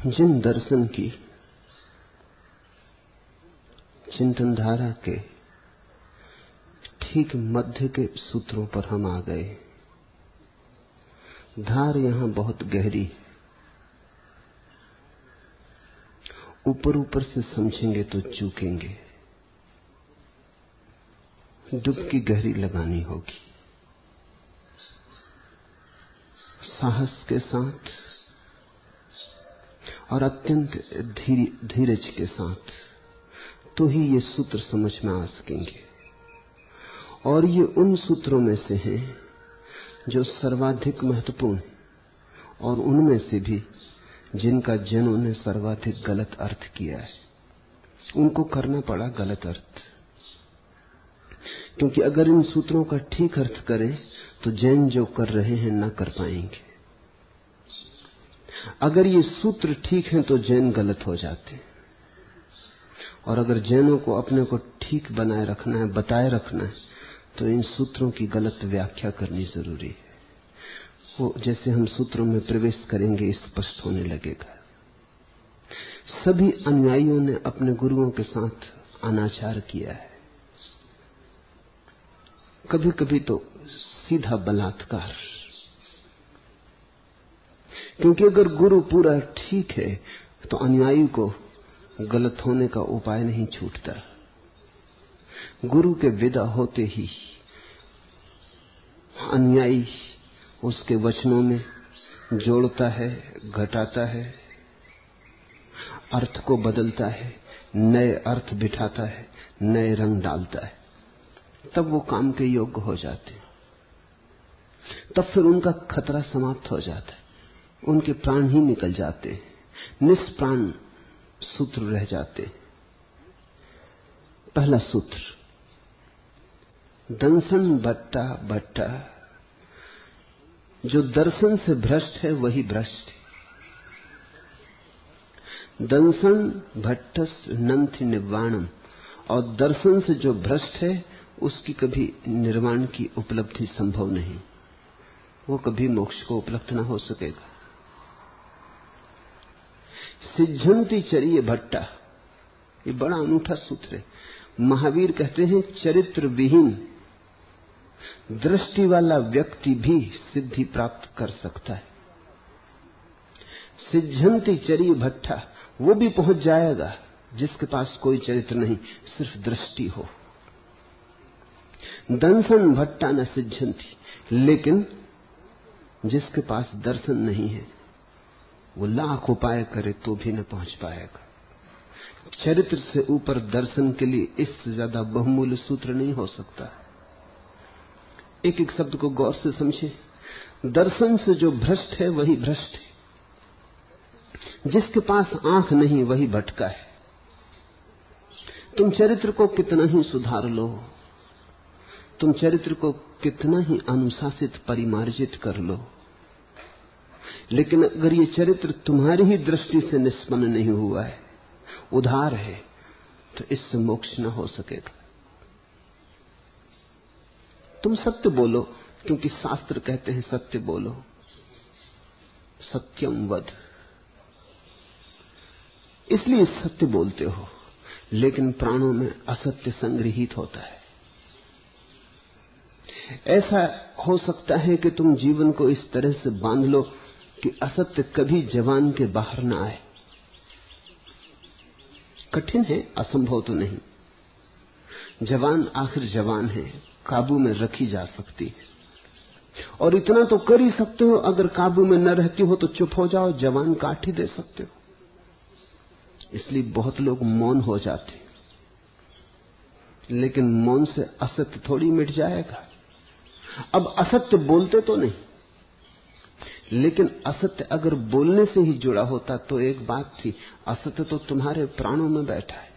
जिन दर्शन की चिंतन धारा के ठीक मध्य के सूत्रों पर हम आ गए। धार यहां बहुत गहरी है। ऊपर ऊपर से समझेंगे तो चूकेंगे। डुबकी गहरी लगानी होगी, साहस के साथ और अत्यंत धीरज के साथ, तो ही ये सूत्र समझ में आ सकेंगे। और ये उन सूत्रों में से हैं जो सर्वाधिक महत्वपूर्ण, और उनमें से भी जिनका जनों ने सर्वाधिक गलत अर्थ किया है। उनको करना पड़ा गलत अर्थ, क्योंकि अगर इन सूत्रों का ठीक अर्थ करें तो जैन जो कर रहे हैं ना कर पाएंगे। अगर ये सूत्र ठीक हैं तो जैन गलत हो जाते हैं, और अगर जैनों को अपने को ठीक बनाए रखना है, बताए रखना है, तो इन सूत्रों की गलत व्याख्या करनी जरूरी है। वो जैसे हम सूत्रों में प्रवेश करेंगे स्पष्ट होने लगेगा। सभी अनुयायियों ने अपने गुरुओं के साथ अनाचार किया है, कभी कभी तो सीधा बलात्कार। क्योंकि अगर गुरु पूरा ठीक है तो अनुयायी को गलत होने का उपाय नहीं छूटता। गुरु के विदा होते ही अनुयायी उसके वचनों में जोड़ता है, घटाता है, अर्थ को बदलता है, नए अर्थ बिठाता है, नए रंग डालता है। तब वो काम के योग्य हो जाते हैं। तब फिर उनका खतरा समाप्त हो जाता है, उनके प्राण ही निकल जाते हैं, निष्प्राण सूत्र रह जाते हैं। पहला सूत्र, दंसन भट्टा भट्टा, जो दर्शन से भ्रष्ट है वही भ्रष्ट है। दंसन भट्टस नंथि निर्वाणम, और दर्शन से जो भ्रष्ट है उसकी कभी निर्वाण की उपलब्धि संभव नहीं, वो कभी मोक्ष को उपलब्ध न हो सकेगा। सिद्धंति चरिय भट्टा, ये बड़ा अनूठा सूत्र है। महावीर कहते हैं चरित्र विहीन दृष्टि वाला व्यक्ति भी सिद्धि प्राप्त कर सकता है। सिद्धंति चरिय भट्टा, वो भी पहुंच जाएगा जिसके पास कोई चरित्र नहीं, सिर्फ दृष्टि हो। दंसन भट्टा न सिद्धंति, लेकिन जिसके पास दर्शन नहीं है वो लाख उपाय करे तो भी न पहुंच पाएगा। चरित्र से ऊपर दर्शन के लिए इससे ज्यादा बहुमूल्य सूत्र नहीं हो सकता। एक एक शब्द को गौर से समझे। दर्शन से जो भ्रष्ट है वही भ्रष्ट है। जिसके पास आंख नहीं वही भटका है। तुम चरित्र को कितना ही सुधार लो, तुम चरित्र को कितना ही अनुशासित परिमार्जित कर लो, लेकिन अगर ये चरित्र तुम्हारी ही दृष्टि से निष्पन्न नहीं हुआ है, उधार है, तो इससे मोक्ष न हो सकेगा। तुम सत्य बोलो, क्योंकि शास्त्र कहते हैं सत्य बोलो, सत्यम वद, इसलिए सत्य बोलते हो, लेकिन प्राणों में असत्य संग्रहित होता है। ऐसा हो सकता है कि तुम जीवन को इस तरह से बांध लो कि असत्य कभी जवान के बाहर ना आए। कठिन है, असंभव तो नहीं। जवान आखिर जवान है, काबू में रखी जा सकती है। और इतना तो कर ही सकते हो, अगर काबू में न रहती हो तो चुप हो जाओ, जवान काट ही दे सकते हो। इसलिए बहुत लोग मौन हो जाते, लेकिन मौन से असत्य थोड़ी मिट जाएगा। अब असत्य बोलते तो नहीं, लेकिन असत्य अगर बोलने से ही जुड़ा होता तो एक बात थी, असत्य तो तुम्हारे प्राणों में बैठा है।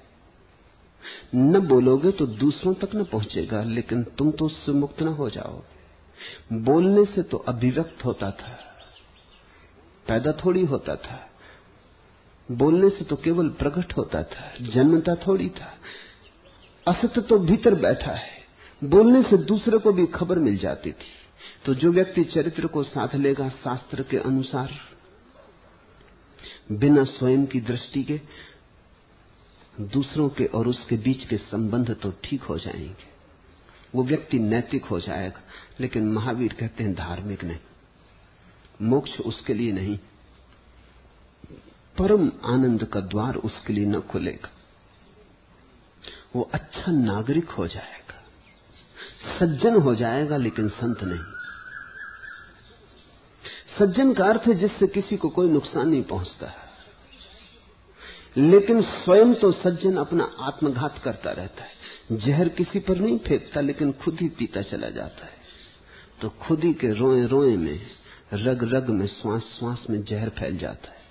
न बोलोगे तो दूसरों तक न पहुंचेगा, लेकिन तुम तो उससे मुक्त न हो जाओगे। बोलने से तो अभिव्यक्त होता था, पैदा थोड़ी होता था। बोलने से तो केवल प्रकट होता था, जन्मता थोड़ी था। असत्य तो भीतर बैठा है, बोलने से दूसरे को भी खबर मिल जाती थी। तो जो व्यक्ति चरित्र को साध लेगा शास्त्र के अनुसार, बिना स्वयं की दृष्टि के दूसरों के और उसके बीच के संबंध तो ठीक हो जाएंगे, वो व्यक्ति नैतिक हो जाएगा। लेकिन महावीर कहते हैं धार्मिक नहीं, मोक्ष उसके लिए नहीं, परम आनंद का द्वार उसके लिए न खुलेगा। वो अच्छा नागरिक हो जाएगा, सज्जन हो जाएगा, लेकिन संत नहीं। सज्जन का अर्थ है जिससे किसी को कोई नुकसान नहीं पहुंचता है, लेकिन स्वयं तो सज्जन अपना आत्मघात करता रहता है। जहर किसी पर नहीं फेंकता, लेकिन खुद ही पीता चला जाता है, तो खुद ही के रोए रोए में, रग रग में, श्वास श्वास में जहर फैल जाता है।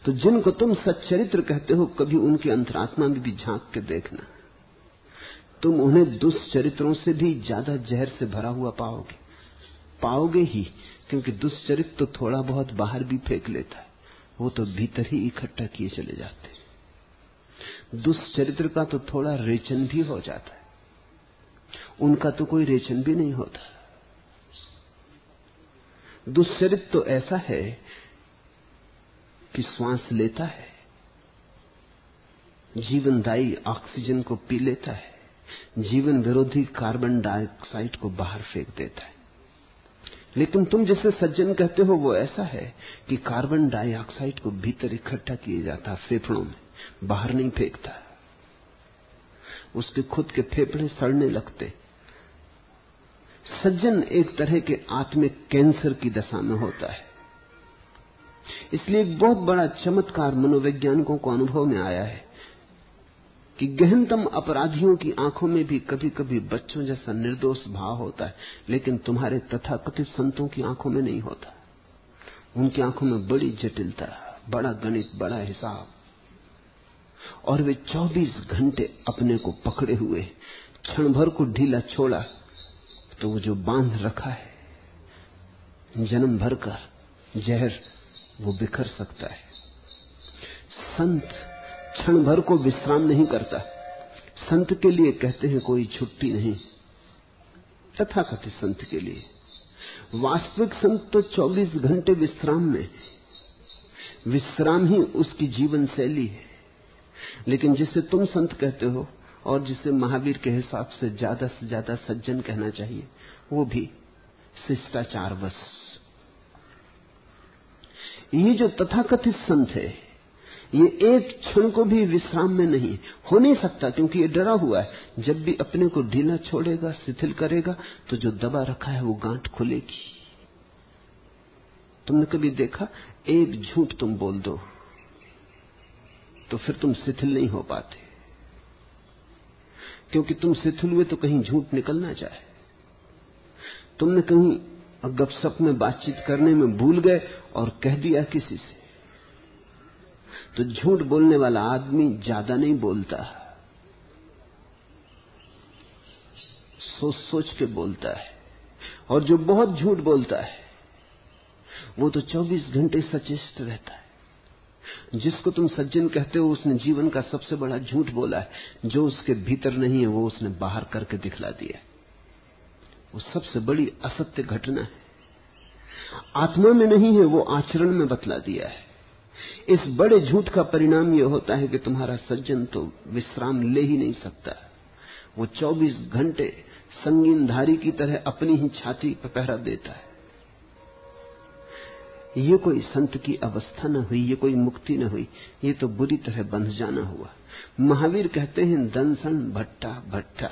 तो जिनको तुम सच्चरित्र कहते हो, कभी उनकी अंतरात्मा में भी झांक के देखना, तुम उन्हें दुष्चरित्रों से भी ज्यादा जहर से भरा हुआ पाओगे ही, क्योंकि दुष्चरित्र तो थोड़ा बहुत बाहर भी फेंक लेता है, वो तो भीतर ही इकट्ठा किए चले जाते हैं। दुष्चरित्र का तो थोड़ा रेचन भी हो जाता है, उनका तो कोई रेचन भी नहीं होता। दुष्चरित्र तो ऐसा है कि श्वास लेता है, जीवनदायी ऑक्सीजन को पी लेता है, जीवन विरोधी कार्बन डाइऑक्साइड को बाहर फेंक देता है। लेकिन तुम जिसे सज्जन कहते हो वो ऐसा है कि कार्बन डाइऑक्साइड को भीतर इकट्ठा किया जाता है फेफड़ों में, बाहर नहीं फेंकता। उसके खुद के फेफड़े सड़ने लगते। सज्जन एक तरह के आत्मिक कैंसर की दशा में होता है। इसलिए एक बहुत बड़ा चमत्कार मनोवैज्ञानिकों को अनुभव में आया है कि गहनतम अपराधियों की आंखों में भी कभी कभी बच्चों जैसा निर्दोष भाव होता है, लेकिन तुम्हारे तथाकथित संतों की आंखों में नहीं होता। उनकी आंखों में बड़ी जटिलता, बड़ा गणित, बड़ा हिसाब, और वे 24 घंटे अपने को पकड़े हुए। क्षण भर को ढीला छोड़ा तो वो जो बांध रखा है जन्म भर का जहर, वो बिखर सकता है। संत क्षण भर को विश्राम नहीं करता। संत के लिए कहते हैं कोई छुट्टी नहीं, तथाकथित संत के लिए। वास्तविक संत तो 24 घंटे विश्राम में, विश्राम ही उसकी जीवन शैली है। लेकिन जिसे तुम संत कहते हो और जिसे महावीर के हिसाब से ज्यादा सज्जन कहना चाहिए, वो भी शिष्टाचार बस। ये जो तथाकथित संत है, ये एक क्षण को भी विश्राम में नहीं हो नहीं सकता, क्योंकि ये डरा हुआ है। जब भी अपने को ढीला छोड़ेगा, शिथिल करेगा, तो जो दबा रखा है वो गांठ खुलेगी। तुमने कभी देखा, एक झूठ तुम बोल दो तो फिर तुम शिथिल नहीं हो पाते, क्योंकि तुम शिथिल हुए तो कहीं झूठ निकल ना जाए। तुमने कहीं गपशप में बातचीत करने में भूल गए और कह दिया किसी से, तो झूठ बोलने वाला आदमी ज्यादा नहीं बोलता, सोच सोच के बोलता है। और जो बहुत झूठ बोलता है वो तो 24 घंटे सचेष्ट रहता है। जिसको तुम सज्जन कहते हो, उसने जीवन का सबसे बड़ा झूठ बोला है। जो उसके भीतर नहीं है वो उसने बाहर करके दिखला दिया। वो सबसे बड़ी असत्य घटना है। आत्मा में नहीं है, वो आचरण में बतला दिया है। इस बड़े झूठ का परिणाम यह होता है कि तुम्हारा सज्जन तो विश्राम ले ही नहीं सकता। वो 24 घंटे संगीनधारी की तरह अपनी ही छाती पर पहरा देता है। ये कोई संत की अवस्था न हुई, ये कोई मुक्ति न हुई, ये तो बुरी तरह बंध जाना हुआ। महावीर कहते हैं दंसन भट्टा भट्टा।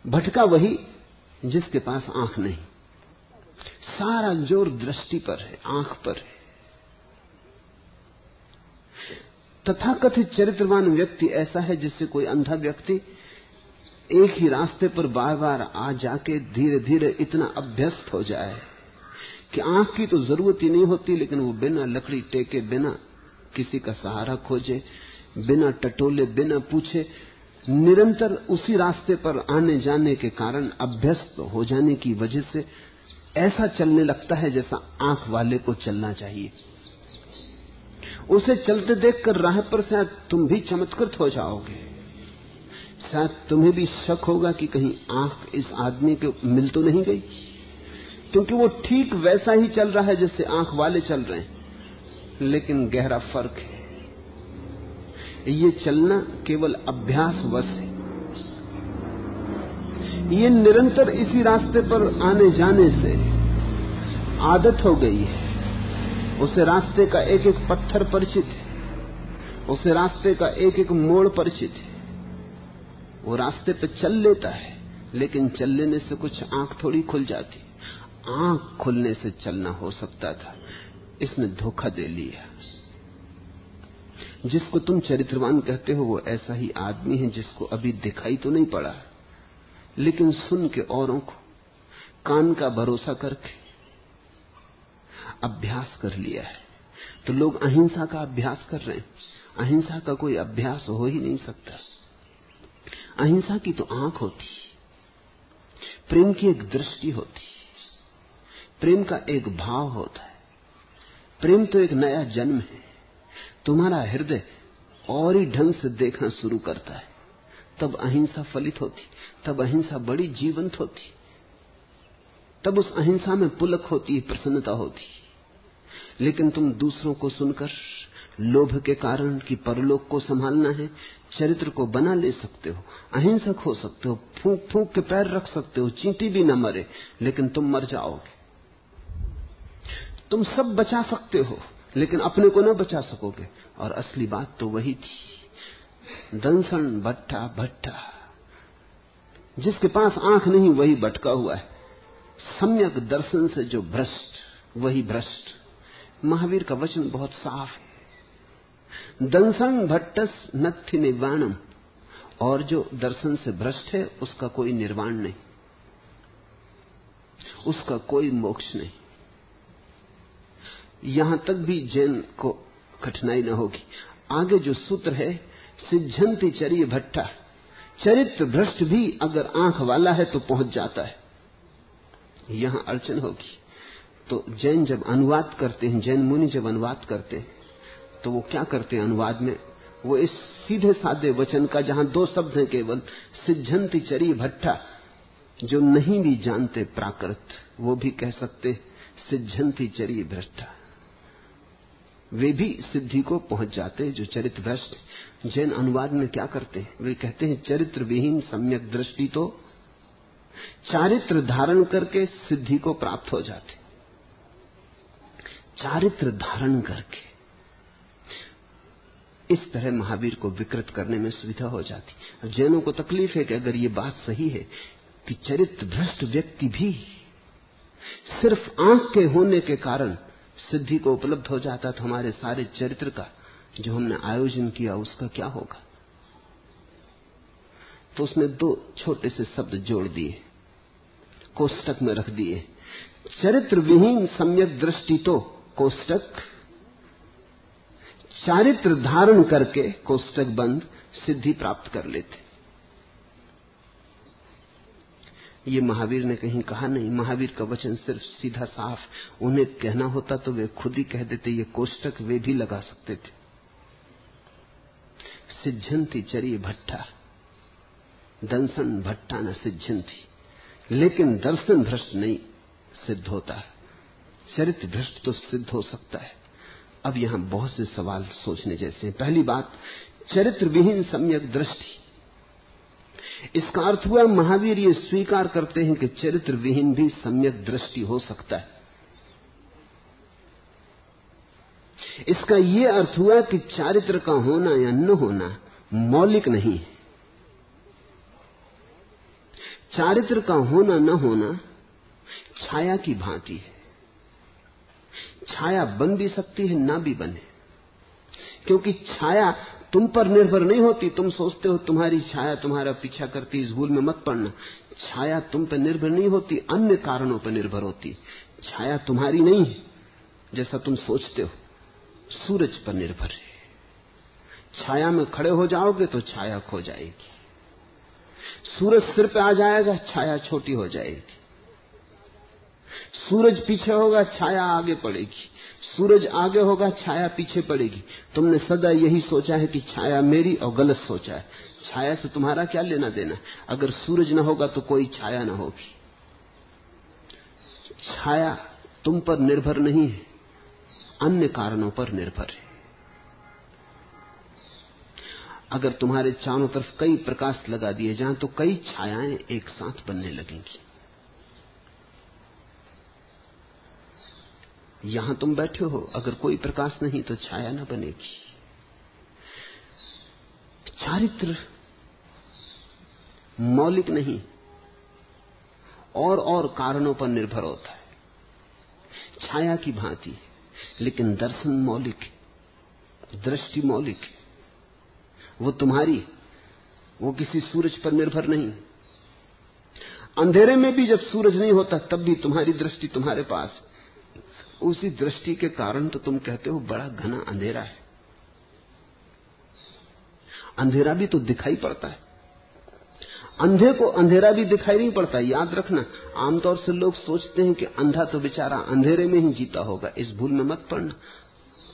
भटका वही जिसके पास आंख नहीं। सारा जोर दृष्टि पर है, आंख पर है। तथाकथित चरित्रवान व्यक्ति ऐसा है जिससे कोई अंधा व्यक्ति एक ही रास्ते पर बार बार आ जाके धीरे धीरे इतना अभ्यस्त हो जाए कि आंख की तो जरूरत ही नहीं होती, लेकिन वो बिना लकड़ी टेके, बिना किसी का सहारा खोजे, बिना टटोले, बिना पूछे, निरंतर उसी रास्ते पर आने जाने के कारण अभ्यस्त हो जाने की वजह से ऐसा चलने लगता है जैसा आंख वाले को चलना चाहिए। उसे चलते देखकर राह पर शायद तुम भी चमत्कृत हो जाओगे। शायद तुम्हें भी शक होगा कि कहीं आंख इस आदमी के मिल तो नहीं गई, क्योंकि वो ठीक वैसा ही चल रहा है जैसे आंख वाले चल रहे हैं। लेकिन गहरा फर्क है। ये चलना केवल अभ्यास वश है। ये निरंतर इसी रास्ते पर आने जाने से आदत हो गई है। उसे रास्ते का एक एक पत्थर परिचित है, उसे रास्ते का एक एक मोड़ परिचित है। वो रास्ते पे चल लेता है, लेकिन चल लेने से कुछ आंख थोड़ी खुल जाती। आंख खुलने से चलना हो सकता था, इसने धोखा दे लिया। जिसको तुम चरित्रवान कहते हो वो ऐसा ही आदमी है जिसको अभी दिखाई तो नहीं पड़ा, लेकिन सुन के औरों को कान का भरोसा करके अभ्यास कर लिया है। तो लोग अहिंसा का अभ्यास कर रहे हैं। अहिंसा का कोई अभ्यास हो ही नहीं सकता। अहिंसा की तो आंख होती, प्रेम की एक दृष्टि होती, प्रेम का एक भाव होता है। प्रेम तो एक नया जन्म है। तुम्हारा हृदय और ही ढंग से देखना शुरू करता है, तब अहिंसा फलित होती, तब अहिंसा बड़ी जीवंत होती, तब उस अहिंसा में पुलक होती, प्रसन्नता होती। लेकिन तुम दूसरों को सुनकर लोभ के कारण कि परलोक को संभालना है, चरित्र को बना ले सकते हो, अहिंसक हो सकते हो, फूंक फूंक के पैर रख सकते हो, चींटी भी न मरे, लेकिन तुम मर जाओगे। तुम सब बचा सकते हो, लेकिन अपने को न बचा सकोगे। और असली बात तो वही थी। दंसन भट्टा, जिसके पास आंख नहीं वही भटका हुआ है। सम्यक दर्शन से जो भ्रष्ट, वही भ्रष्ट। महावीर का वचन बहुत साफ है। दंसन भट्टस नत्थि निर्वाणम, और जो दर्शन से भ्रष्ट है उसका कोई निर्वाण नहीं, उसका कोई मोक्ष नहीं। यहां तक भी जैन को कठिनाई न होगी। आगे जो सूत्र है, सिद्धंति चरिय भट्टा, चरित्र भ्रष्ट भी अगर आंख वाला है तो पहुंच जाता है। यहां अड़चन होगी। तो जैन जब अनुवाद करते हैं, जैन मुनि जब अनुवाद करते हैं, तो वो क्या करते हैं अनुवाद में? वो इस सीधे साधे वचन का, जहां दो शब्द हैं केवल, सिद्धंति चरिय भट्टा, जो नहीं भी जानते प्राकृत, वो भी कह सकते सिद्धंति चरिय भ्रष्टा। वे भी सिद्धि को पहुंच जाते जो चरित्र भ्रष्ट। जैन अनुवाद में क्या करते हैं? वे कहते हैं चरित्र विहीन सम्यक दृष्टि तो चारित्र धारण करके सिद्धि को प्राप्त हो जाते। चारित्र धारण करके इस तरह महावीर को विकृत करने में सुविधा हो जाती। जैनों को तकलीफ है कि अगर ये बात सही है कि चरित्र भ्रष्ट व्यक्ति भी सिर्फ आंख के होने के कारण सिद्धि को उपलब्ध हो जाता, तो हमारे सारे चरित्र का जो हमने आयोजन किया उसका क्या होगा? तो उसने दो छोटे से शब्द जोड़ दिए, कोष्टक में रख दिए। चरित्र विहीन सम्यक दृष्टि तो कोष्टक, चारित्र धारण करके कोष्टक बंद सिद्धि प्राप्त कर लेते। ये महावीर ने कहीं कहा नहीं। महावीर का वचन सिर्फ सीधा साफ, उन्हें कहना होता तो वे खुद ही कह देते। ये कोष्टक वे भी लगा सकते थे। सिद्धंति चरिय भट्टा, दंसन भट्टा न सिद्धंति। लेकिन दर्शन भ्रष्ट नहीं सिद्ध होता, चरित्र भ्रष्ट तो सिद्ध हो सकता है। अब यहां बहुत से सवाल सोचने जैसे हैं। पहली बात, चरित्र विहीन सम्यक दृष्टि। इसका अर्थ हुआ महावीर ये स्वीकार करते हैं कि चरित्र विहीन भी सम्यक दृष्टि हो सकता है। इसका यह अर्थ हुआ कि चारित्र का होना या न होना मौलिक नहीं है। चारित्र का होना न होना छाया की भांति है। छाया बन भी सकती है, ना भी बने, क्योंकि छाया तुम पर निर्भर नहीं होती। तुम सोचते हो तुम्हारी छाया तुम्हारा पीछा करती, इस भूल में मत पड़ना। छाया तुम पर निर्भर नहीं होती, अन्य कारणों पर निर्भर होती। छाया तुम्हारी नहीं है जैसा तुम सोचते हो, सूरज पर निर्भर है। छाया में खड़े हो जाओगे तो छाया खो जाएगी। सूरज सिर पे आ जाएगा, छाया छोटी हो जाएगी। सूरज पीछे होगा, छाया आगे पड़ेगी। सूरज आगे होगा, छाया पीछे पड़ेगी। तुमने सदा यही सोचा है कि छाया मेरी, और गलत सोचा है। छाया से तुम्हारा क्या लेना देना? अगर सूरज न होगा तो कोई छाया न होगी। छाया तुम पर निर्भर नहीं है, अन्य कारणों पर निर्भर है। अगर तुम्हारे चारों तरफ कई प्रकाश लगा दिए जाएं तो कई छायाएं एक साथ बनने लगेंगी। यहां तुम बैठे हो, अगर कोई प्रकाश नहीं तो छाया न बनेगी। चारित्र मौलिक नहीं, और कारणों पर निर्भर होता है, छाया की भांति। लेकिन दर्शन मौलिक है, दृष्टि मौलिक है, वो तुम्हारी, वो किसी सूरज पर निर्भर नहीं। अंधेरे में भी जब सूरज नहीं होता तब भी तुम्हारी दृष्टि तुम्हारे पास, उसी दृष्टि के कारण तो तुम कहते हो बड़ा घना अंधेरा है। अंधेरा भी तो दिखाई पड़ता है, अंधे को अंधेरा भी दिखाई नहीं पड़ता। याद रखना, आमतौर से लोग सोचते हैं कि अंधा तो बेचारा अंधेरे में ही जीता होगा। इस भूल में मत पड़ना।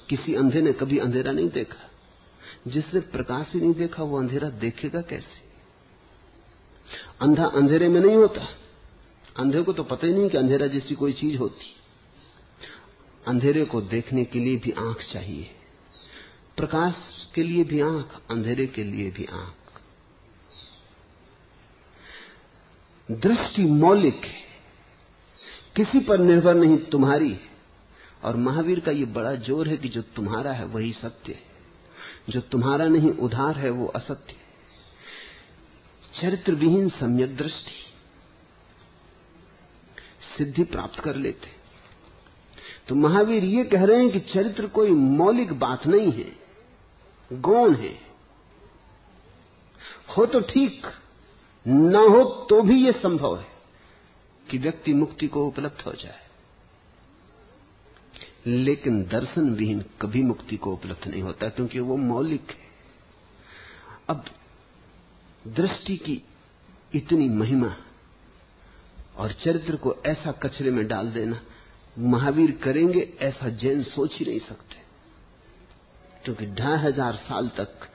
किसी अंधे ने कभी अंधेरा नहीं देखा। जिसने प्रकाश ही नहीं देखा वो अंधेरा देखेगा कैसे? अंधा अंधेरे में नहीं होता। अंधे को तो पता ही नहीं कि अंधेरा जैसी कोई चीज होती। अंधेरे को देखने के लिए भी आंख चाहिए, प्रकाश के लिए भी आंख, अंधेरे के लिए भी आंख। दृष्टि मौलिक है, किसी पर निर्भर नहीं, तुम्हारी। और महावीर का ये बड़ा जोर है कि जो तुम्हारा है वही सत्य है, जो तुम्हारा नहीं उधार है वो असत्य है। चरित्र विहीन सम्यक दृष्टि सिद्धि प्राप्त कर लेते। तो महावीर ये कह रहे हैं कि चरित्र कोई मौलिक बात नहीं है, गौण है। हो तो ठीक, न हो तो भी यह संभव है कि व्यक्ति मुक्ति को उपलब्ध हो जाए। लेकिन दर्शन विहीन कभी मुक्ति को उपलब्ध नहीं होता, क्योंकि वो मौलिक है। अब दृष्टि की इतनी महिमा और चरित्र को ऐसा कचरे में डाल देना महावीर करेंगे, ऐसा जैन सोच ही नहीं सकते। क्योंकि 2500 साल तक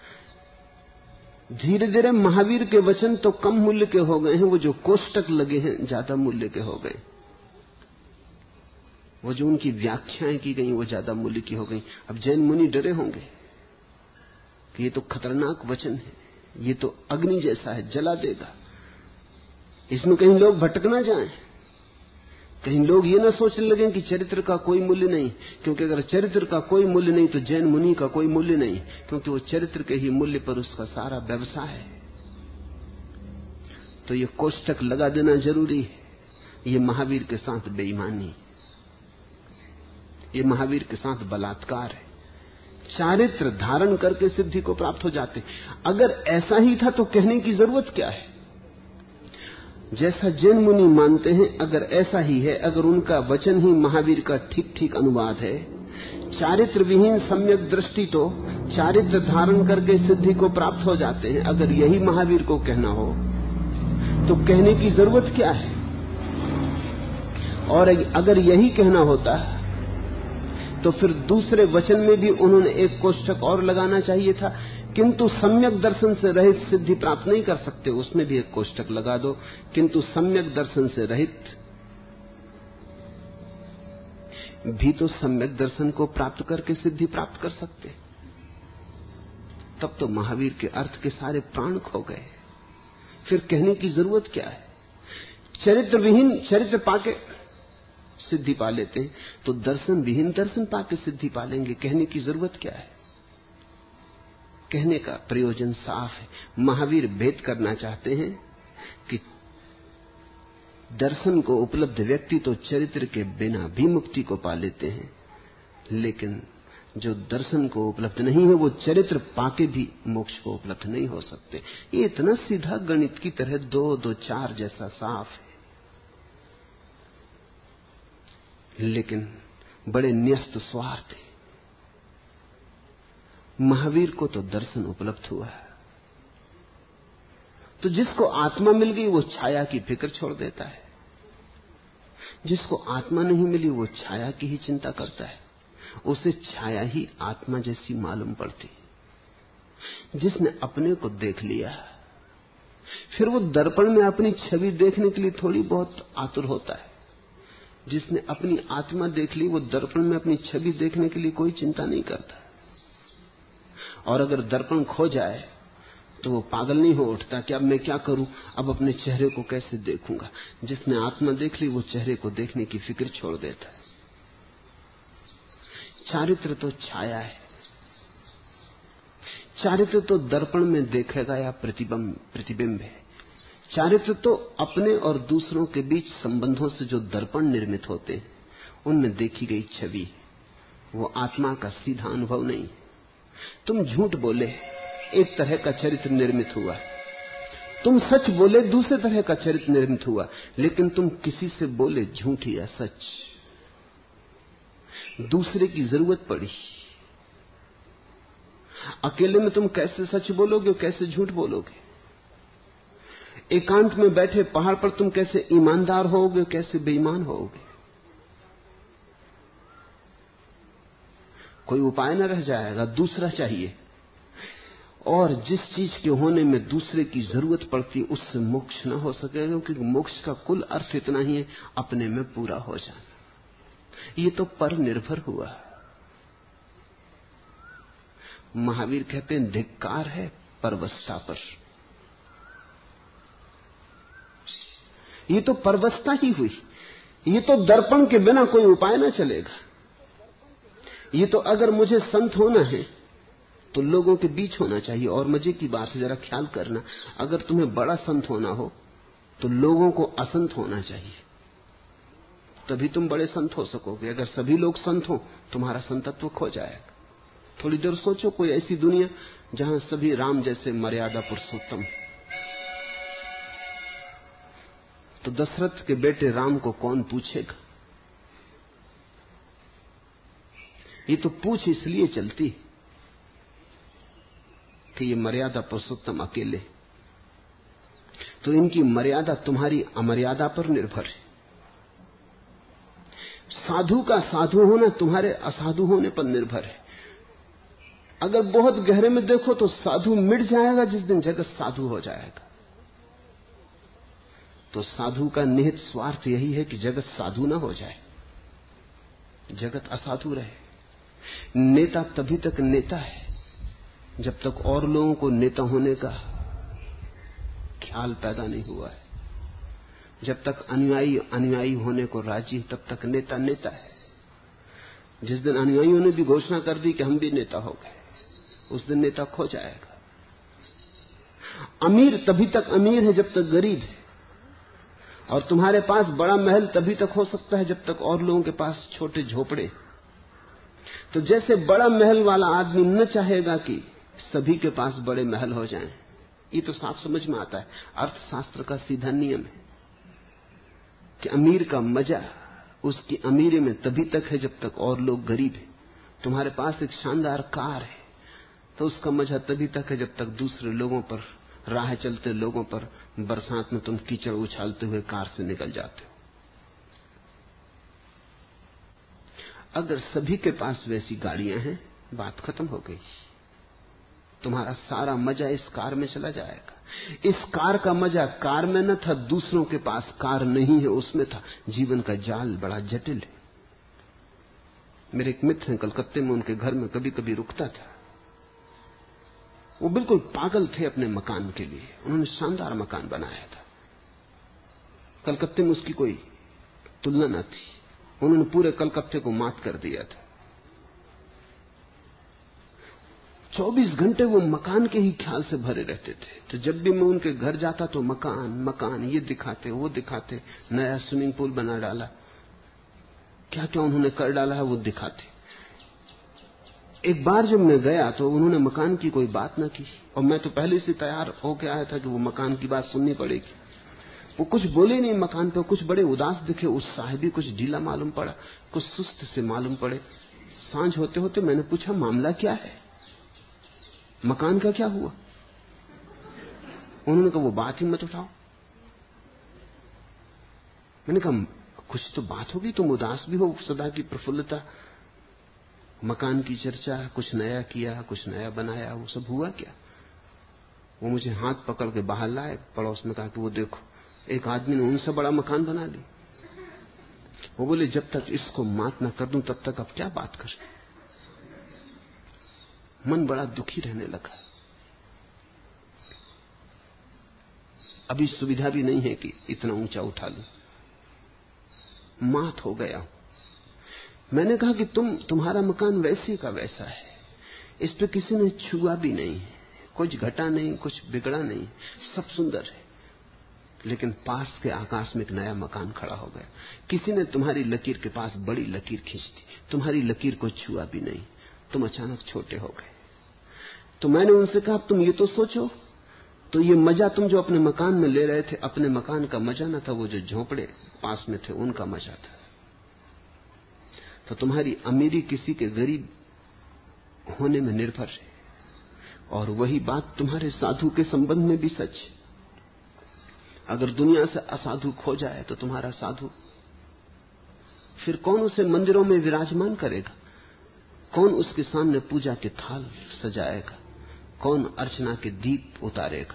धीरे धीरे महावीर के वचन तो कम मूल्य के हो गए हैं, वो जो कोष्टक लगे हैं ज्यादा मूल्य के हो गए। वो जो उनकी व्याख्याएं की गई वो ज्यादा मूल्य की हो गई। अब जैन मुनि डरे होंगे कि ये तो खतरनाक वचन है, ये तो अग्नि जैसा है, जला देगा, इसमें कहीं लोग भटक ना जाएं, कहीं लोग ये ना सोचने लगे कि चरित्र का कोई मूल्य नहीं। क्योंकि अगर चरित्र का कोई मूल्य नहीं तो जैन मुनि का कोई मूल्य नहीं, क्योंकि वो चरित्र के ही मूल्य पर उसका सारा व्यवसाय है। तो ये कोष्टक लगा देना जरूरी है। ये महावीर के साथ बेईमानी, ये महावीर के साथ बलात्कार है। चारित्र धारण करके सिद्धि को प्राप्त हो जाते। अगर ऐसा ही था तो कहने की जरूरत क्या है? जैसा जैन मुनि मानते हैं, अगर ऐसा ही है, अगर उनका वचन ही महावीर का ठीक ठीक अनुवाद है, चारित्र विहीन सम्यक दृष्टि तो चारित्र धारण करके सिद्धि को प्राप्त हो जाते हैं, अगर यही महावीर को कहना हो तो कहने की जरूरत क्या है? और अगर यही कहना होता तो फिर दूसरे वचन में भी उन्होंने एक कोष्टक और लगाना चाहिए था, किंतु सम्यक दर्शन से रहित सिद्धि प्राप्त नहीं कर सकते, उसमें भी एक कोष्टक लगा दो, किंतु सम्यक दर्शन से रहित भी तो सम्यक दर्शन को प्राप्त करके सिद्धि प्राप्त कर सकते। तब तो महावीर के अर्थ के सारे प्राण खो गए, फिर कहने की जरूरत क्या है? चरित्र विहीन चरित्र पाके सिद्धि पा लेते हैं, तो दर्शन विहीन दर्शन पाके सिद्धि पा लेंगे। कहने की जरूरत क्या है? कहने का प्रयोजन साफ है। महावीर भेद करना चाहते हैं कि दर्शन को उपलब्ध व्यक्ति तो चरित्र के बिना भी मुक्ति को पा लेते हैं, लेकिन जो दर्शन को उपलब्ध नहीं है वो चरित्र पाके भी मोक्ष को उपलब्ध नहीं हो सकते। ये इतना सीधा गणित की तरह 2 2 4 जैसा साफ है, लेकिन बड़े न्यस्त स्वार्थ है। महावीर को तो दर्शन उपलब्ध हुआ है, तो जिसको आत्मा मिल गई वो छाया की फिक्र छोड़ देता है, जिसको आत्मा नहीं मिली वो छाया की ही चिंता करता है, उसे छाया ही आत्मा जैसी मालूम पड़ती। जिसने अपने को देख लिया फिर वो दर्पण में अपनी छवि देखने के लिए थोड़ी बहुत आतुर होता है, जिसने अपनी आत्मा देख ली वो दर्पण में अपनी छवि देखने के लिए कोई चिंता नहीं करता। और अगर दर्पण खो जाए तो वो पागल नहीं हो उठता कि अब मैं क्या करूं, अब अपने चेहरे को कैसे देखूंगा। जिसने आत्मा देख ली वो चेहरे को देखने की फिक्र छोड़ देता है। चारित्र तो छाया है, चारित्र तो दर्पण में देखेगा या प्रतिबिंब है। चारित्र तो अपने और दूसरों के बीच संबंधों से जो दर्पण निर्मित होते हैं उनमें देखी गई छवि, वो आत्मा का सीधा अनुभव नहीं। तुम झूठ बोले, एक तरह का चरित्र निर्मित हुआ, तुम सच बोले, दूसरे तरह का चरित्र निर्मित हुआ। लेकिन तुम किसी से बोले झूठ या सच, दूसरे की जरूरत पड़ी। अकेले में तुम कैसे सच बोलोगे, कैसे झूठ बोलोगे? एकांत में बैठे पहाड़ पर तुम कैसे ईमानदार होगे, कैसे बेईमान होगे? कोई उपाय न रह जाएगा, दूसरा चाहिए। और जिस चीज के होने में दूसरे की जरूरत पड़ती उससे मोक्ष न हो सकेगा, क्योंकि मोक्ष का कुल अर्थ इतना ही है, अपने में पूरा हो जाना। ये तो पर निर्भर हुआ। महावीर कहते हैं धिक्कार है परवस्ता पर। ये तो परवस्ता ही हुई, ये तो दर्पण के बिना कोई उपाय ना चलेगा। ये तो अगर मुझे संत होना है तो लोगों के बीच होना चाहिए। और मजे की बात है, जरा ख्याल करना, अगर तुम्हें बड़ा संत होना हो तो लोगों को असंत होना चाहिए, तभी तुम बड़े संत हो सकोगे। अगर सभी लोग संत हो तुम्हारा संतत्व खो जाएगा। थोड़ी देर सोचो, कोई ऐसी दुनिया जहां सभी राम जैसे मर्यादा पुरुषोत्तम, तो दशरथ के बेटे राम को कौन पूछेगा? ये तो पूछ इसलिए चलती कि ये मर्यादा पुरुषोत्तम अकेले, तो इनकी मर्यादा तुम्हारी अमर्यादा पर निर्भर है। साधु का साधु होना तुम्हारे असाधु होने पर निर्भर है। अगर बहुत गहरे में देखो तो साधु मिट जाएगा जिस दिन जगत साधु हो जाएगा। तो साधु का निहित स्वार्थ यही है कि जगत साधु ना हो जाए, जगत असाधु रहे। नेता तभी तक नेता है जब तक और लोगों को नेता होने का ख्याल पैदा नहीं हुआ है। जब तक अनुयायी अनुयायी होने को राजी, तब तक नेता नेता है। जिस दिन अनुयायियों ने भी घोषणा कर दी कि हम भी नेता हो गए, उस दिन नेता खो जाएगा। अमीर तभी तक अमीर है जब तक गरीब है, और तुम्हारे पास बड़ा महल तभी तक हो सकता है जब तक और लोगों के पास छोटे झोपड़े। तो जैसे बड़ा महल वाला आदमी न चाहेगा कि सभी के पास बड़े महल हो जाएं, ये तो साफ समझ में आता है। अर्थशास्त्र का सीधा नियम है कि अमीर का मजा उसकी अमीरी में तभी तक है जब तक और लोग गरीब हैं। तुम्हारे पास एक शानदार कार है तो उसका मजा तभी तक है जब तक दूसरे लोगों पर, राह चलते लोगों पर बरसात में तुम कीचड़ उछालते हुए कार से निकल जाते हो। अगर सभी के पास वैसी गाड़ियां हैं, बात खत्म हो गई। तुम्हारा सारा मजा इस कार में चला जाएगा। इस कार का मजा कार में न था, दूसरों के पास कार नहीं है उसमें था। जीवन का जाल बड़ा जटिल है। मेरे एक मित्र हैं कलकत्ते में, उनके घर में कभी कभी रुकता था। वो बिल्कुल पागल थे अपने मकान के लिए। उन्होंने शानदार मकान बनाया था, कलकत्ते में उसकी कोई तुलना न थी। उन्होंने पूरे कलकत्ते को मात कर दिया था। 24 घंटे वो मकान के ही ख्याल से भरे रहते थे। तो जब भी मैं उनके घर जाता तो मकान मकान, ये दिखाते वो दिखाते, नया स्विमिंग पूल बना डाला, क्या क्या उन्होंने कर डाला है वो दिखाते। एक बार जब मैं गया तो उन्होंने मकान की कोई बात ना की, और मैं तो पहले से तैयार होकर आया था कि वो मकान की बात सुननी पड़ेगी। वो कुछ बोले नहीं मकान पे, कुछ बड़े उदास दिखे। उत्साह भी कुछ ढीला मालूम पड़ा, कुछ सुस्त से मालूम पड़े। सांझ होते होते मैंने पूछा मामला क्या है, मकान का क्या हुआ? उन्होंने कहा वो बात ही मत उठाओ। मैंने कहा कुछ तो बात होगी, तुम उदास भी हो, सदा की प्रफुल्लता, मकान की चर्चा, कुछ नया किया, कुछ नया बनाया, वो सब हुआ क्या? वो मुझे हाथ पकड़ के बाहर लाए, पड़ोस में कहा कि वो देखो एक आदमी ने उनसे बड़ा मकान बना लिया। वो बोले जब तक इसको मात ना कर दूं तब तक अब क्या बात कर। मन बड़ा दुखी रहने लगा। अभी सुविधा भी नहीं है कि इतना ऊंचा उठा लूं, मात हो गया। मैंने कहा कि तुम्हारा मकान वैसे का वैसा है, इस पे किसी ने छुआ भी नहीं, कुछ घटा नहीं, कुछ बिगड़ा नहीं, सब सुंदर है। लेकिन पास के आकाश में एक नया मकान खड़ा हो गया। किसी ने तुम्हारी लकीर के पास बड़ी लकीर खींच दी, तुम्हारी लकीर को छुआ भी नहीं, तुम अचानक छोटे हो गए। तो मैंने उनसे कहा तुम ये तो सोचो, तो ये मजा तुम जो अपने मकान में ले रहे थे, अपने मकान का मजा ना था, वो जो झोंपड़े पास में थे उनका मजा था। तो तुम्हारी अमीरी किसी के गरीब होने में निर्भर है, और वही बात तुम्हारे साधु के संबंध में भी सच है। अगर दुनिया से असाधु खो जाए तो तुम्हारा साधु, फिर कौन उसे मंदिरों में विराजमान करेगा, कौन उसके सामने पूजा के थाल सजाएगा, कौन अर्चना के दीप उतारेगा,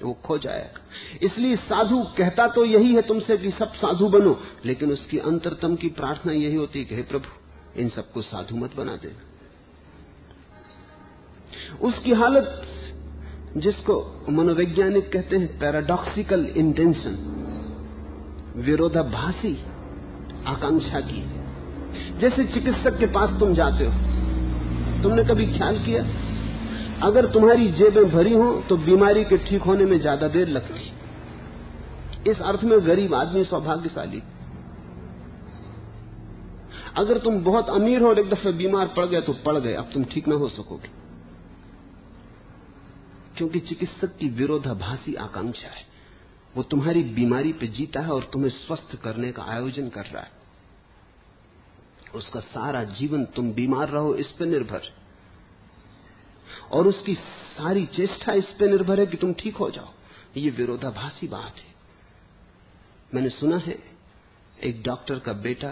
वो खो जाएगा। इसलिए साधु कहता तो यही है तुमसे कि सब साधु बनो, लेकिन उसकी अंतरतम की प्रार्थना यही होती है कि हे प्रभु इन सबको साधु मत बना देना। उसकी हालत जिसको मनोवैज्ञानिक कहते हैं पैराडॉक्सिकल इंटेंशन, विरोधाभासी आकांक्षा की। जैसे चिकित्सक के पास तुम जाते हो, तुमने कभी ख्याल किया अगर तुम्हारी जेबें भरी हो तो बीमारी के ठीक होने में ज्यादा देर लगती। इस अर्थ में गरीब आदमी सौभाग्यशाली। अगर तुम बहुत अमीर हो और एक दफे बीमार पड़ गए तो पड़ गए, अब तुम ठीक ना हो सकोगे, क्योंकि चिकित्सक की विरोधाभासी आकांक्षा है। वो तुम्हारी बीमारी पे जीता है और तुम्हें स्वस्थ करने का आयोजन कर रहा है। उसका सारा जीवन तुम बीमार रहो इस पे निर्भर है, और उसकी सारी चेष्टा इस पे निर्भर है कि तुम ठीक हो जाओ। ये विरोधाभासी बात है। मैंने सुना है एक डॉक्टर का बेटा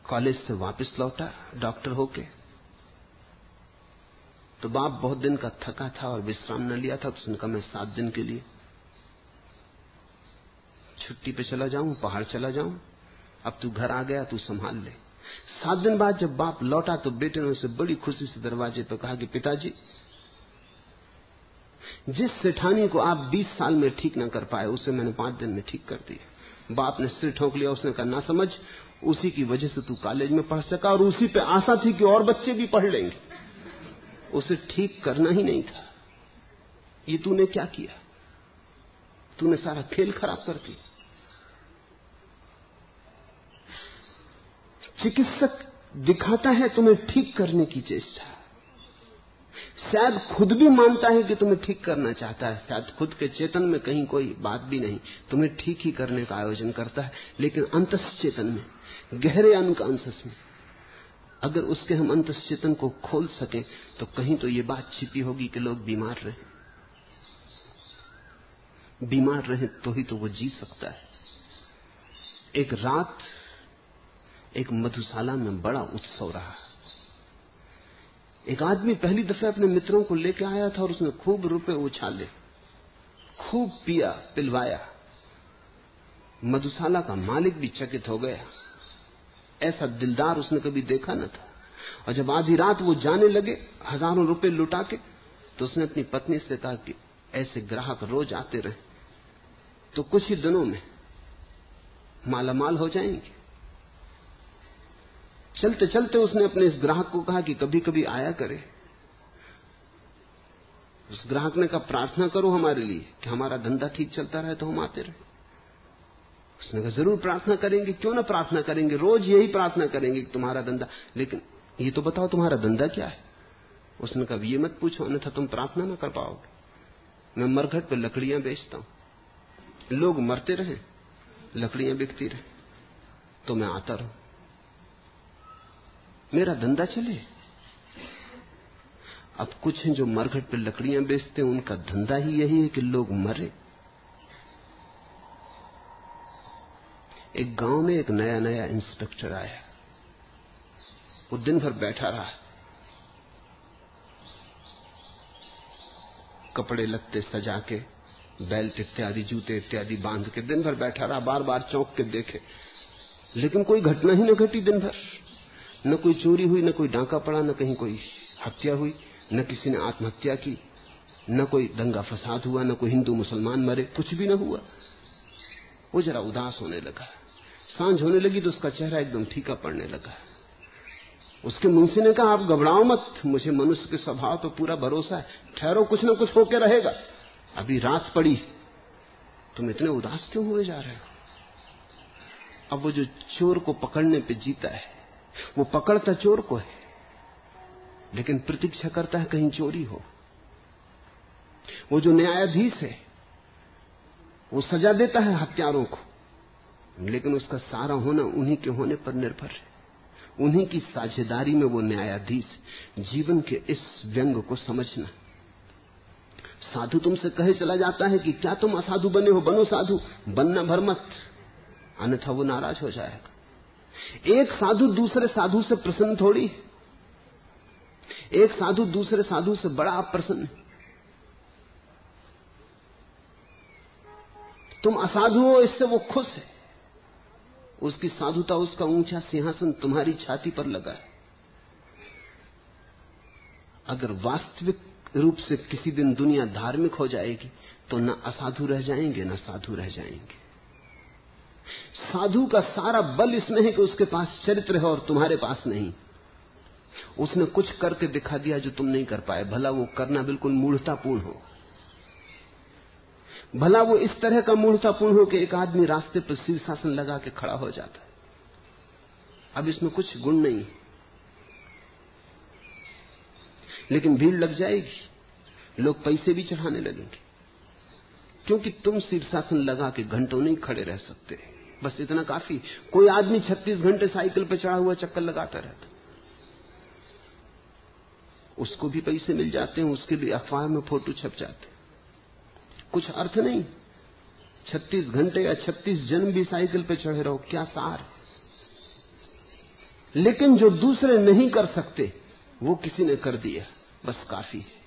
कॉलेज से वापस लौटा डॉक्टर होके, तो बाप बहुत दिन का थका था और विश्राम न लिया था, तो उसने कहा मैं 7 दिन के लिए छुट्टी पे चला जाऊं, पहाड़ चला जाऊं, अब तू घर आ गया, तू संभाल ले। 7 दिन बाद जब बाप लौटा तो बेटे ने उसे बड़ी खुशी से दरवाजे पर कहा कि पिताजी, जिस सेठानी को आप 20 साल में ठीक न कर पाए उसे मैंने 5 दिन में ठीक कर दिया। बाप ने सिर ठोक लिया। उसने कहा ना समझ, उसी की वजह से तू कॉलेज में पढ़ सका और उसी पे आशा थी कि और बच्चे भी पढ़ लेंगे। उसे ठीक करना ही नहीं था। ये तूने क्या किया? तूने सारा खेल खराब कर दिया। चिकित्सक दिखाता है तुम्हें ठीक करने की चेष्टा, शायद खुद भी मानता है कि तुम्हें ठीक करना चाहता है, शायद खुद के चेतन में कहीं कोई बात भी नहीं, तुम्हें ठीक ही करने का आयोजन करता है। लेकिन अंतश्चेतन में, गहरे अनकॉन्शियस में, अगर उसके हम अंतश्चेतन को खोल सकें तो कहीं तो ये बात छिपी होगी कि लोग बीमार रहे। बीमार रहे तो ही तो वो जी सकता है। एक रात एक मधुशाला में बड़ा उत्सव रहा। एक आदमी पहली दफे अपने मित्रों को लेकर आया था और उसने खूब रुपए उछाले, खूब पिया पिलवाया। मधुशाला का मालिक भी चकित हो गया, ऐसा दिलदार उसने कभी देखा न था। और जब आधी रात वो जाने लगे हजारों रुपए लुटा के, तो उसने अपनी पत्नी से कहा कि ऐसे ग्राहक रोज आते रहे तो कुछ ही दिनों में मालामाल हो जाएंगे। चलते चलते उसने अपने इस ग्राहक को कहा कि कभी कभी आया करे। उस ग्राहक ने कहा प्रार्थना करो हमारे लिए कि हमारा धंधा ठीक चलता रहे तो हम आते रहे। उसने कहा जरूर प्रार्थना करेंगे, क्यों ना प्रार्थना करेंगे, रोज यही प्रार्थना करेंगे कि तुम्हारा धंधा, लेकिन ये तो बताओ तुम्हारा धंधा क्या है। उसने कहा ये मत पूछो, अन्यथा तुम प्रार्थना ना कर पाओगे। मैं मरघट पे लकड़ियां बेचता हूं, लोग मरते रहे, लकड़ियां बिकती रहे, तो मैं आता रहूं, मेरा धंधा चले। अब कुछ हैं जो मरघट पे लकड़ियां बेचते हैं, उनका धंधा ही यही है कि लोग मरे। एक गांव में एक नया नया इंस्पेक्टर आया। वो दिन भर बैठा रहा, कपड़े लत्ते सजा के, बेल्ट इत्यादि, जूते इत्यादि बांध के दिन भर बैठा रहा। बार बार चौंक के देखे लेकिन कोई घटना ही न घटी दिन भर, न कोई चोरी हुई, न कोई डांका पड़ा, न कहीं कोई हत्या हुई, न किसी ने आत्महत्या की, न कोई दंगा फसाद हुआ, न कोई हिंदू मुसलमान मरे, कुछ भी न हुआ। वो जरा उदास होने लगा। सांझ होने लगी तो उसका चेहरा एकदम फीका पड़ने लगा। उसके मुंशी ने कहा, आप घबराओ मत, मुझे मनुष्य के स्वभाव तो पूरा भरोसा है, ठहरो, कुछ न कुछ होके रहेगा, अभी रात पड़ी, तुम इतने उदास क्यों हुए जा रहे हो? अब वो जो चोर को पकड़ने पे जीता है, वो पकड़ता चोर को है, लेकिन प्रतीक्षा करता है कहीं चोरी हो। वो जो न्यायाधीश है, वो सजा देता है हत्यारों को, लेकिन उसका सारा होना उन्हीं के होने पर निर्भर है, उन्हीं की साझेदारी में वो न्यायाधीश। जीवन के इस व्यंग को समझना। साधु तुमसे कहे चला जाता है कि क्या तुम असाधु बने हो, बनो साधु, बनना भर मत, अन्यथा वो नाराज हो जाएगा। एक साधु दूसरे साधु से प्रसन्न थोड़ी, एक साधु दूसरे साधु से बड़ा अप्रसन्न है। तुम असाधु हो, इससे वो खुश है, उसकी साधुता, उसका ऊंचा सिंहासन तुम्हारी छाती पर लगा है। अगर वास्तविक रूप से किसी दिन दुनिया धार्मिक हो जाएगी तो न असाधु रह जाएंगे न साधु रह जाएंगे। साधु का सारा बल इसमें है कि उसके पास चरित्र है और तुम्हारे पास नहीं। उसने कुछ करके दिखा दिया जो तुम नहीं कर पाए, भला वो करना बिल्कुल मूढ़तापूर्ण हो, भला वो इस तरह का मूढ़तापूर्ण हो कि एक आदमी रास्ते पर शीर्षासन लगा के खड़ा हो जाता है। अब इसमें कुछ गुण नहीं, लेकिन भीड़ लग जाएगी, लोग पैसे भी चढ़ाने लगेंगे, क्योंकि तुम शीर्षासन लगा के घंटों नहीं खड़े रह सकते। बस इतना काफी। कोई आदमी 36 घंटे साइकिल पर चढ़ा हुआ चक्कर लगाता रहता, उसको भी पैसे मिल जाते हैं, उसके भी अखबार में फोटो छप जाते, कुछ अर्थ नहीं। 36 घंटे या 36 जन्म भी साइकिल पे चढ़े रहो, क्या सार। लेकिन जो दूसरे नहीं कर सकते वो किसी ने कर दिया, बस काफी है,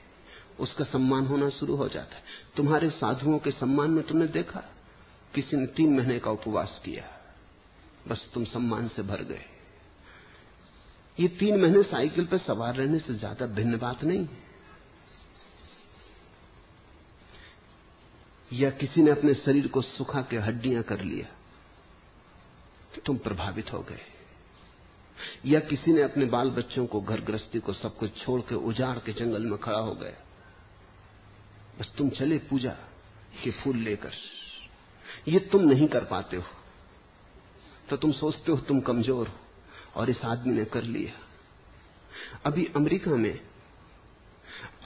उसका सम्मान होना शुरू हो जाता है। तुम्हारे साधुओं के सम्मान में तुमने देखा, किसी ने 3 महीने का उपवास किया, बस तुम सम्मान से भर गए। ये 3 महीने साइकिल पर सवार रहने से ज्यादा भिन्न बात नहीं है। या किसी ने अपने शरीर को सुखा के हड्डियां कर लिया, तुम प्रभावित हो गए। या किसी ने अपने बाल बच्चों को, घर गृहस्थी को, सब कुछ छोड़ के उजाड़ के जंगल में खड़ा हो गया, बस तुम चले पूजा के फूल लेकर। ये तुम नहीं कर पाते हो तो तुम सोचते हो तुम कमजोर हो, और इस आदमी ने कर लिया। अभी अमेरिका में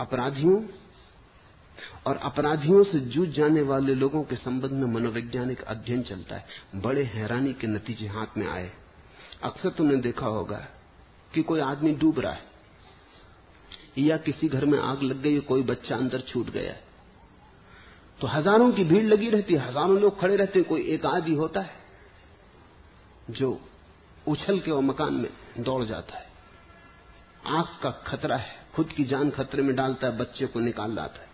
अपराधियों और अपराधियों से जूझ जाने वाले लोगों के संबंध में मनोवैज्ञानिक अध्ययन चलता है। बड़े हैरानी के नतीजे हाथ में आए। अक्सर तुमने देखा होगा कि कोई आदमी डूब रहा है, या किसी घर में आग लग गई, कोई बच्चा अंदर छूट गया, तो हजारों की भीड़ लगी रहती है, हजारों लोग खड़े रहते हैं। कोई एक आदमी होता है जो उछल के वो मकान में दौड़ जाता है, आग का खतरा है, खुद की जान खतरे में डालता है, बच्चे को निकाल लाता है।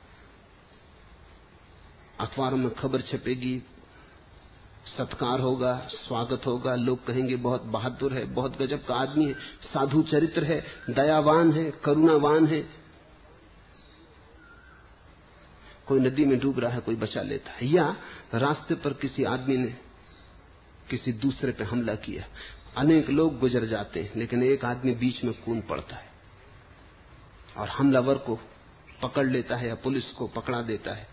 अखबारों में खबर छपेगी, सत्कार होगा, स्वागत होगा, लोग कहेंगे बहुत बहादुर है, बहुत गजब का आदमी है, साधु चरित्र है, दयावान है, करुणावान है। कोई नदी में डूब रहा है, कोई बचा लेता है। या रास्ते पर किसी आदमी ने किसी दूसरे पे हमला किया, अनेक लोग गुजर जाते हैं, लेकिन एक आदमी बीच में कूद पड़ता है और हमलावर को पकड़ लेता है, या पुलिस को पकड़ा देता है,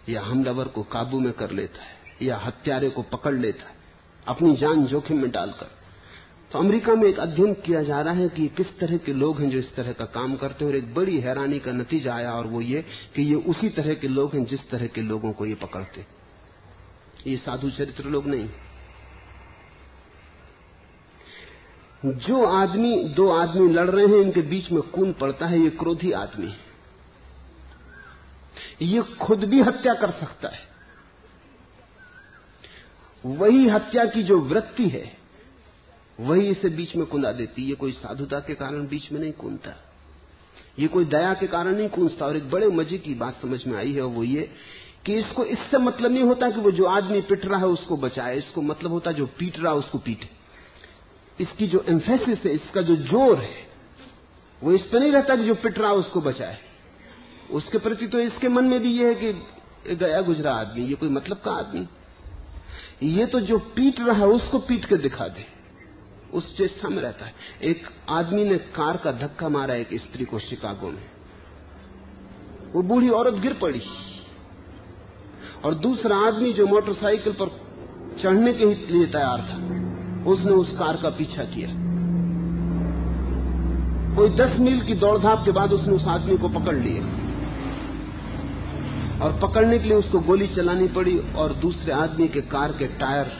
या हमलावर को काबू में कर लेता है, या हत्यारे को पकड़ लेता है अपनी जान जोखिम में डालकर। तो अमेरिका में एक अध्ययन किया जा रहा है कि किस तरह के लोग हैं जो इस तरह का काम करते हैं, और एक बड़ी हैरानी का नतीजा आया, और वो ये कि ये उसी तरह के लोग हैं जिस तरह के लोगों को ये पकड़ते। ये साधु चरित्र लोग नहीं। जो आदमी, 2 आदमी लड़ रहे हैं, इनके बीच में कूद पड़ता है, ये क्रोधी आदमी है, ये खुद भी हत्या कर सकता है। वही हत्या की जो वृत्ति है वही इसे बीच में कुंदा देती। ये कोई साधुता के कारण बीच में नहीं कूदता, ये कोई दया के कारण नहीं कूदता। और एक बड़े मजे की बात समझ में आई है, वो ये कि इसको इससे मतलब नहीं होता कि वो जो आदमी पिट रहा है उसको बचाए, इसको मतलब होता है जो पीट रहा है उसको पीटे। इसकी जो एम्फेसिस है, इसका जो जोर है, वो इस पर नहीं रहता कि जो पिट रहा उसको बचाए। उसके प्रति तो इसके मन में भी ये है कि गया गुजरा आदमी, ये कोई मतलब का आदमी, ये तो जो पीट रहा है उसको पीट के दिखा दे, उस चेष्टा में रहता है। एक आदमी ने कार का धक्का मारा एक स्त्री को शिकागो में, वो बूढ़ी औरत गिर पड़ी, और दूसरा आदमी जो मोटरसाइकिल पर चढ़ने के लिए तैयार था, उसने उस कार का पीछा किया। कोई 10 मील की दौड़धाप के बाद उसने उस आदमी को पकड़ लिया, और पकड़ने के लिए उसको गोली चलानी पड़ी, और दूसरे आदमी के कार के टायर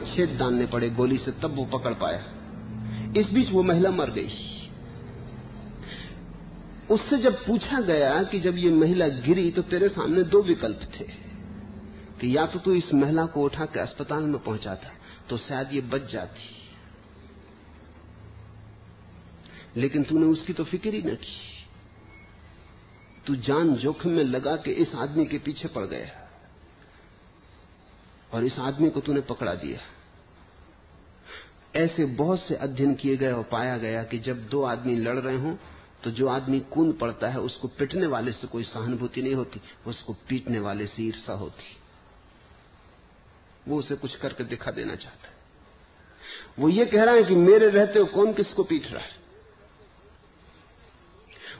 छेद डालने पड़े गोली से, तब वो पकड़ पाया। इस बीच वो महिला मर गई। उससे जब पूछा गया कि जब ये महिला गिरी तो तेरे सामने 2 विकल्प थे, कि या तो तू इस महिला को उठा के अस्पताल में पहुंचाता तो शायद ये बच जाती, लेकिन तूने उसकी तो फिक्र ही न की। तू जान जोखिम में लगा के इस आदमी के पीछे पड़ गया, और इस आदमी को तूने पकड़ा दिया। ऐसे बहुत से अध्ययन किए गए और पाया गया कि जब 2 आदमी लड़ रहे हों तो जो आदमी कूद पड़ता है उसको पिटने वाले से कोई सहानुभूति नहीं होती, उसको पीटने वाले से ईर्ष्या होती। वो उसे कुछ करके दिखा देना चाहता है। वो ये कह रहा है कि मेरे रहते हो कौन किसको पीट रहा है।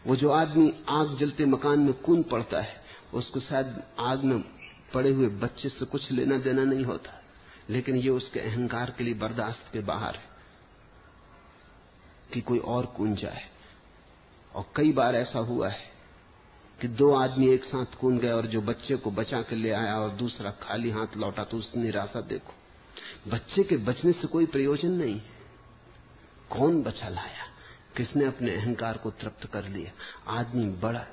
वो जो आदमी आग जलते मकान में कूद पड़ता है, उसको शायद आग में पड़े हुए बच्चे से कुछ लेना देना नहीं होता, लेकिन ये उसके अहंकार के लिए बर्दाश्त के बाहर है कि कोई और कूद जाए। और कई बार ऐसा हुआ है कि 2 आदमी एक साथ कूद गए, और जो बच्चे को बचा के ले आया और दूसरा खाली हाथ लौटा, तो उसकी निराशा देखो। बच्चे के बचने से कोई प्रयोजन नहीं, कौन बचा लाया, किसने अपने अहंकार को तृप्त कर लिया। आदमी बड़ा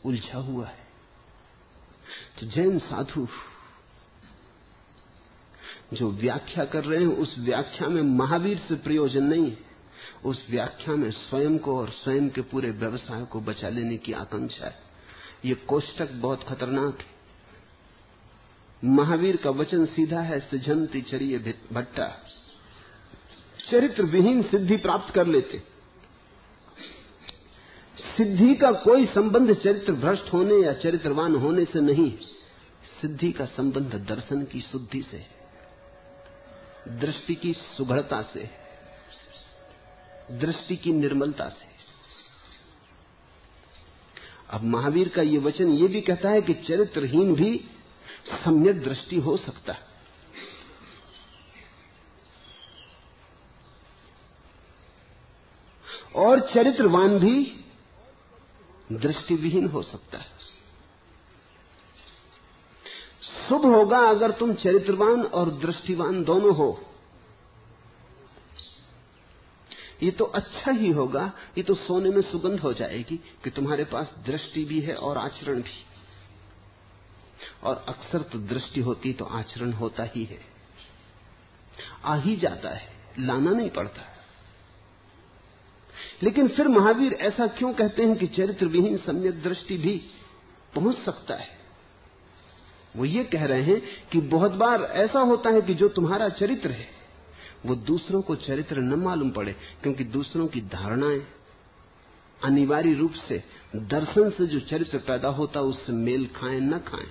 उलझा हुआ है। तो जैन साधु जो व्याख्या कर रहे हैं, उस व्याख्या में महावीर से प्रयोजन नहीं है, उस व्याख्या में स्वयं को और स्वयं के पूरे व्यवसाय को बचा लेने की आकांक्षा है। ये कोष्टक बहुत खतरनाक है। महावीर का वचन सीधा है, सिझंती चरिये भट्टा, चरित्र विहीन सिद्धि प्राप्त कर लेते। सिद्धि का कोई संबंध चरित्र भ्रष्ट होने या चरित्रवान होने से नहीं। सिद्धि का संबंध दर्शन की शुद्धि से, दृष्टि की सुघड़ता से, दृष्टि की निर्मलता से। अब महावीर का ये वचन ये भी कहता है कि चरित्रहीन भी सम्यक दृष्टि हो सकता है, और चरित्रवान भी दृष्टिविहीन हो सकता है। शुभ होगा अगर तुम चरित्रवान और दृष्टिवान दोनों हो। ये तो अच्छा ही होगा, ये तो सोने में सुगंध हो जाएगी कि तुम्हारे पास दृष्टि भी है और आचरण भी। और अक्सर तो दृष्टि होती तो आचरण होता ही है, आ ही जाता है, लाना नहीं पड़ता। लेकिन फिर महावीर ऐसा क्यों कहते हैं कि चरित्र विहीन सम्यक दृष्टि भी पहुंच सकता है? वो ये कह रहे हैं कि बहुत बार ऐसा होता है कि जो तुम्हारा चरित्र है वो दूसरों को चरित्र न मालूम पड़े, क्योंकि दूसरों की धारणाएं अनिवार्य रूप से दर्शन से जो चरित्र पैदा होता उससे मेल खाएं न खाएं।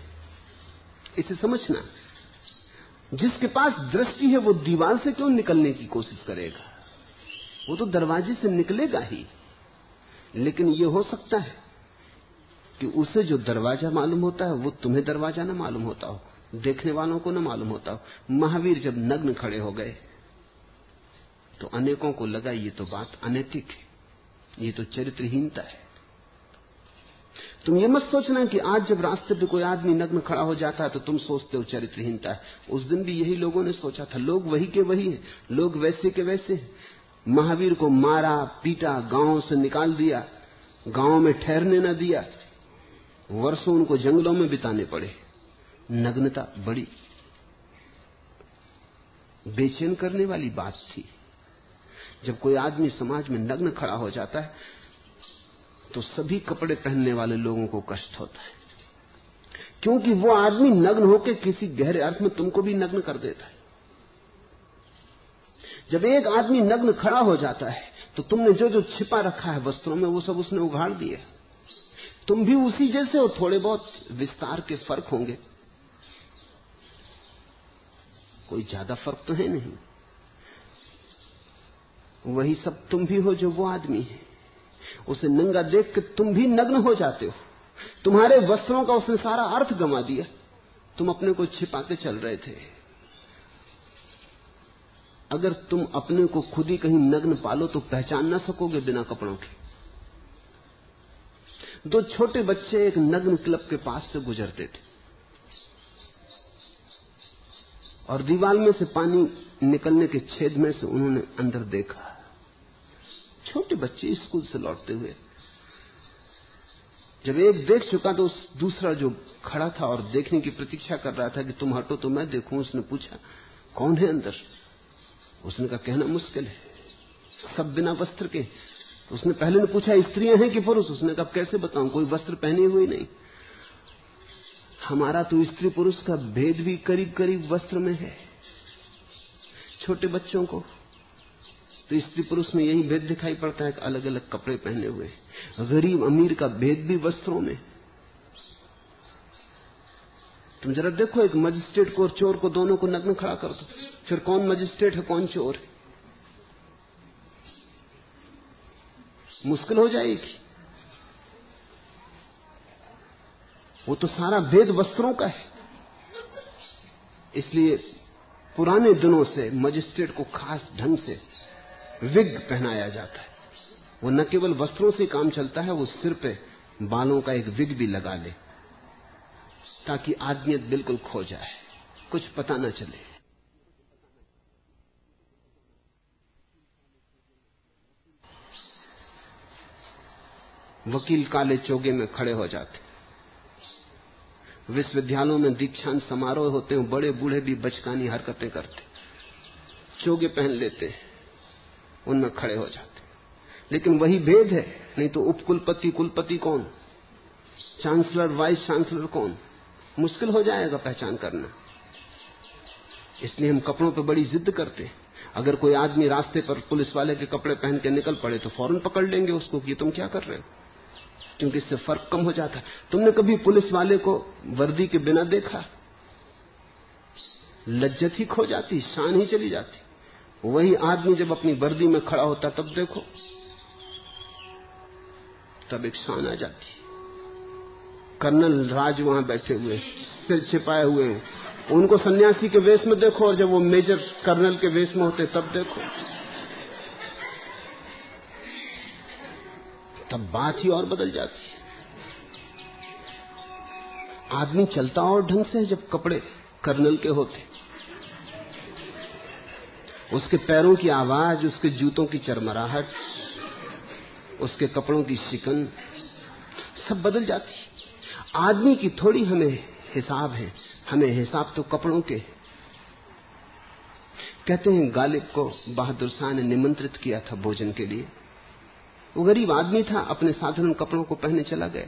इसे समझना, जिसके पास दृष्टि है वो दीवार से क्यों निकलने की कोशिश करेगा? वो तो दरवाजे से निकलेगा ही। लेकिन ये हो सकता है कि उसे जो दरवाजा मालूम होता है वो तुम्हें दरवाजा न मालूम होता हो, देखने वालों को न मालूम होता हो। महावीर जब नग्न खड़े हो गए तो अनेकों को लगा ये तो बात अनैतिक है, ये तो चरित्रहीनता है। तुम ये मत सोचना कि आज जब रास्ते पे कोई आदमी नग्न खड़ा हो जाता है तो तुम सोचते हो चरित्रहीनता है। उस दिन भी यही लोगों ने सोचा था। लोग वही के वही हैं, लोग वैसे के वैसे हैं। महावीर को मारा पीटा, गांवों से निकाल दिया, गांवों में ठहरने न दिया, वर्षों उनको जंगलों में बिताने पड़े। नग्नता बड़ी बेचैन करने वाली बात थी। जब कोई आदमी समाज में नग्न खड़ा हो जाता है तो सभी कपड़े पहनने वाले लोगों को कष्ट होता है, क्योंकि वो आदमी नग्न होकर किसी गहरे अर्थ में तुमको भी नग्न कर देता है। जब एक आदमी नग्न खड़ा हो जाता है तो तुमने जो जो छिपा रखा है वस्त्रों में वो सब उसने उघाड़ दिया। तुम भी उसी जैसे हो, थोड़े बहुत विस्तार के फर्क होंगे, कोई ज्यादा फर्क तो है नहीं। वही सब तुम भी हो जो वो आदमी है। उसे नंगा देख के तुम भी नग्न हो जाते हो। तुम्हारे वस्त्रों का उसने सारा अर्थ गंवा दिया। तुम अपने को छिपा के चल रहे थे। अगर तुम अपने को खुद ही कहीं नग्न पालो तो पहचान ना सकोगे बिना कपड़ों के। दो छोटे बच्चे एक नग्न क्लब के पास से गुजरते थे और दीवार में से पानी निकलने के छेद में से उन्होंने अंदर देखा। छोटे बच्चे स्कूल से लौटते हुए, जब एक देख चुका तो उस दूसरा जो खड़ा था और देखने की प्रतीक्षा कर रहा था कि तुम हटो तो मैं देखूं, उसने पूछा कौन है अंदर। उसने कहा कहना मुश्किल है, सब बिना वस्त्र के। उसने पहले ने पूछा स्त्रियां हैं कि पुरुष। उसने कहा कैसे बताऊं, कोई वस्त्र पहने हुए नहीं। हमारा तो स्त्री पुरुष का भेद भी करीब करीब वस्त्र में है। छोटे बच्चों को तो स्त्री पुरुष में यही भेद दिखाई पड़ता है कि अलग अलग कपड़े पहने हुए। गरीब अमीर का भेद भी वस्त्रों में। तुम जरा देखो, एक मजिस्ट्रेट को और चोर को दोनों को नग्न खड़ा कर दो, फिर कौन मजिस्ट्रेट है कौन चोर है, मुश्किल हो जाएगी। वो तो सारा भेद वस्त्रों का है। इसलिए पुराने दिनों से मजिस्ट्रेट को खास ढंग से विग पहनाया जाता है। वो न केवल वस्त्रों से काम चलता है, वो सिर पे बालों का एक विग भी लगा ले ताकि आदमियत बिल्कुल खो जाए, कुछ पता न चले। वकील काले चोगे में खड़े हो जाते। विश्वविद्यालयों में दीक्षांत समारोह होते हैं, बड़े बूढ़े भी बचकानी हरकतें करते, चोगे पहन लेते, उनमें खड़े हो जाते। लेकिन वही भेद है, नहीं तो उपकुलपति कुलपति कौन, चांसलर वाइस चांसलर कौन, मुश्किल हो जाएगा पहचान करना। इसलिए हम कपड़ों पर बड़ी जिद करते हैं। अगर कोई आदमी रास्ते पर पुलिस वाले के कपड़े पहन के निकल पड़े तो फौरन पकड़ लेंगे उसको कि तुम क्या कर रहे हो, क्योंकि इससे फर्क कम हो जाता है। तुमने कभी पुलिस वाले को वर्दी के बिना देखा? लज्जत ही खो जाती, शान ही चली जाती। वही आदमी जब अपनी वर्दी में खड़ा होता तब देखो, तब एक शान आ जाती। कर्नल राज वहां बैठे हुए, सिर छिपाए हुए, उनको सन्यासी के वेश में देखो, और जब वो मेजर कर्नल के वेश में होते तब देखो, तब बात ही और बदल जाती। आदमी चलता और ढंग से जब कपड़े कर्नल के होते, उसके पैरों की आवाज, उसके जूतों की चरमराहट, उसके कपड़ों की शिकन सब बदल जाती। आदमी की थोड़ी हमें हिसाब है, हमें हिसाब तो कपड़ों के। कहते हैं गालिब को बहादुर शाह ने निमंत्रित किया था भोजन के लिए। वो गरीब आदमी था, अपने साधारण कपड़ों को पहने चला गया।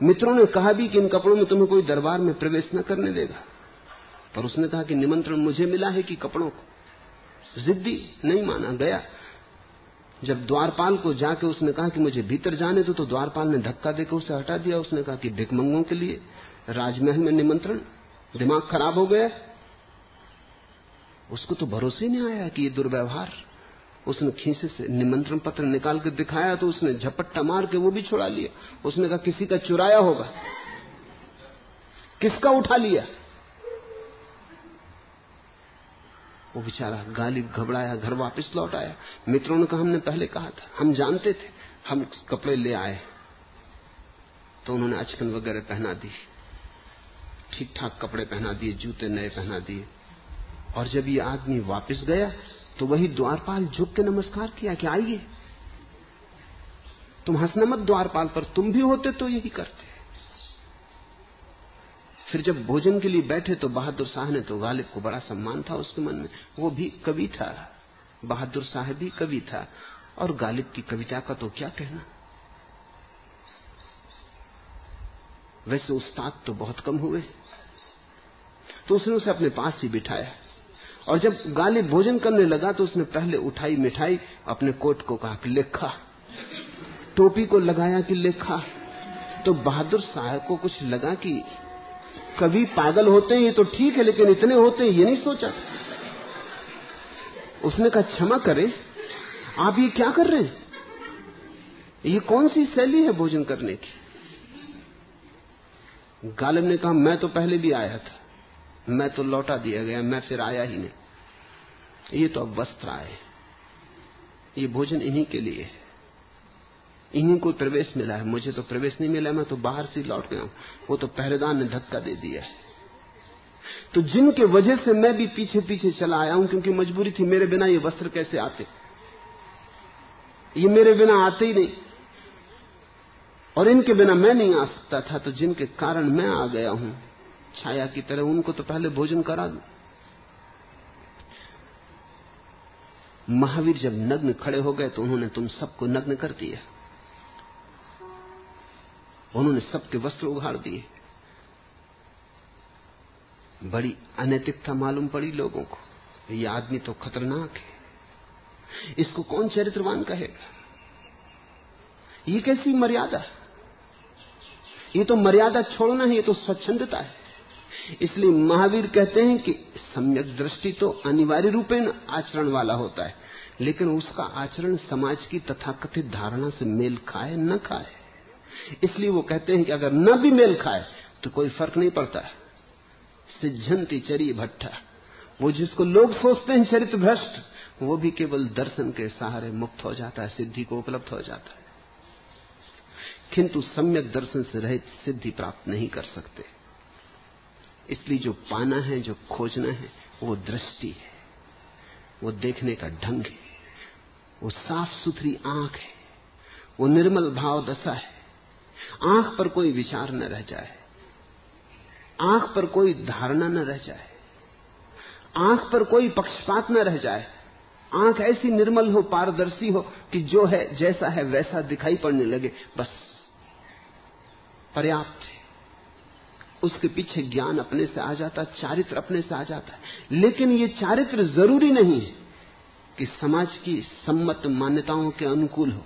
मित्रों ने कहा भी कि इन कपड़ों में तुम्हें कोई दरबार में प्रवेश न करने देगा, पर उसने कहा कि निमंत्रण मुझे मिला है कि कपड़ों को। जिद्दी नहीं माना, गया। जब द्वारपाल को जाके उसने कहा कि मुझे भीतर जाने दो, तो द्वारपाल ने धक्का देकर उसे हटा दिया। उसने कहा कि भिखमंगों के लिए राजमहल में निमंत्रण, दिमाग खराब हो गया। उसको तो भरोसे नहीं आया कि ये दुर्व्यवहार। उसने खीसे से निमंत्रण पत्र निकाल कर दिखाया तो उसने झपट्टा मार के वो भी छुड़ा लिया। उसने कहा किसी का चुराया होगा। किसका उठा लिया? वो बेचारा गालिब घबराया, घर वापस लौट आया। मित्रों ने कहा हमने पहले कहा था, हम जानते थे, हम कपड़े ले आए। तो उन्होंने अचकन वगैरह पहना दी, ठीक ठाक कपड़े पहना दिए, जूते नए पहना दिए। और जब ये आदमी वापस गया तो वही द्वारपाल झुक के नमस्कार किया कि आइए। तुम हंसना मत द्वारपाल पर, तुम भी होते तो यही करते। फिर जब भोजन के लिए बैठे तो बहादुर शाह ने, तो गालिब को बड़ा सम्मान था उसके मन में, वो भी कवि था, बहादुर शाह भी कवि था, और गालिब की कविता का तो क्या कहना। वैसे उस्ताद तो बहुत कम हुए। तो उसने उसे अपने पास ही बिठाया और जब गालिब भोजन करने लगा तो उसने पहले उठाई मिठाई, अपने कोट को कहा कि ले खा, टोपी को लगाया कि ले खा। तो बहादुर साहब को कुछ लगा कि कभी पागल होते हैं ये तो ठीक है, लेकिन इतने होते हैं ये नहीं सोचा। उसने कहा क्षमा करें, आप ये क्या कर रहे हैं, ये कौन सी शैली है भोजन करने की। गालिब ने कहा मैं तो पहले भी आया था, मैं तो लौटा दिया गया, मैं फिर आया ही नहीं। ये तो अब वस्त्र आए, ये भोजन इन्हीं के लिए है, इन्हीं को प्रवेश मिला है, मुझे तो प्रवेश नहीं मिला, मैं तो बाहर से लौट गया हूं, वो तो पहरेदार ने धक्का दे दिया है। तो जिनके वजह से मैं भी पीछे पीछे चला आया हूं, क्योंकि मजबूरी थी, मेरे बिना ये वस्त्र कैसे आते, ये मेरे बिना आते ही नहीं, और इनके बिना मैं नहीं आ सकता था, तो जिनके कारण मैं आ गया हूं छाया की तरह, उनको तो पहले भोजन करा दूं। महावीर जब नग्न खड़े हो गए तो उन्होंने तुम सबको नग्न कर दिया, उन्होंने सबके वस्त्र उघाड़ दिए। बड़ी अनैतिकता मालूम पड़ी लोगों को, ये आदमी तो खतरनाक है, इसको कौन चरित्रवान कहेगा, ये कैसी मर्यादा, ये तो मर्यादा छोड़ना है, ये तो स्वच्छंदता है। इसलिए महावीर कहते हैं कि सम्यक दृष्टि तो अनिवार्य रूपेण आचरण वाला होता है, लेकिन उसका आचरण समाज की तथाकथित धारणा से मेल खाए न खाए। इसलिए वो कहते हैं कि अगर न भी मेल खाए तो कोई फर्क नहीं पड़ता। सिद्धंति चरी भट्टा, वो जिसको लोग सोचते हैं चरित्र भ्रष्ट, वो भी केवल दर्शन के सहारे मुक्त हो जाता है, सिद्धि को उपलब्ध हो जाता है, किंतु सम्यक दर्शन से रहित सिद्धि प्राप्त नहीं कर सकते। इसलिए जो पाना है, जो खोजना है, वो दृष्टि है, वो देखने का ढंग है, वो साफ सुथरी आंख है, वो निर्मल भाव दशा है। आंख पर कोई विचार न रह जाए, आंख पर कोई धारणा न रह जाए, आंख पर कोई पक्षपात न रह जाए। आंख ऐसी निर्मल हो, पारदर्शी हो कि जो है जैसा है वैसा दिखाई पड़ने लगे, बस पर्याप्त है। उसके पीछे ज्ञान अपने से आ जाता, चारित्र अपने से आ जाता है। लेकिन ये चारित्र जरूरी नहीं है कि समाज की सम्मत मान्यताओं के अनुकूल हो,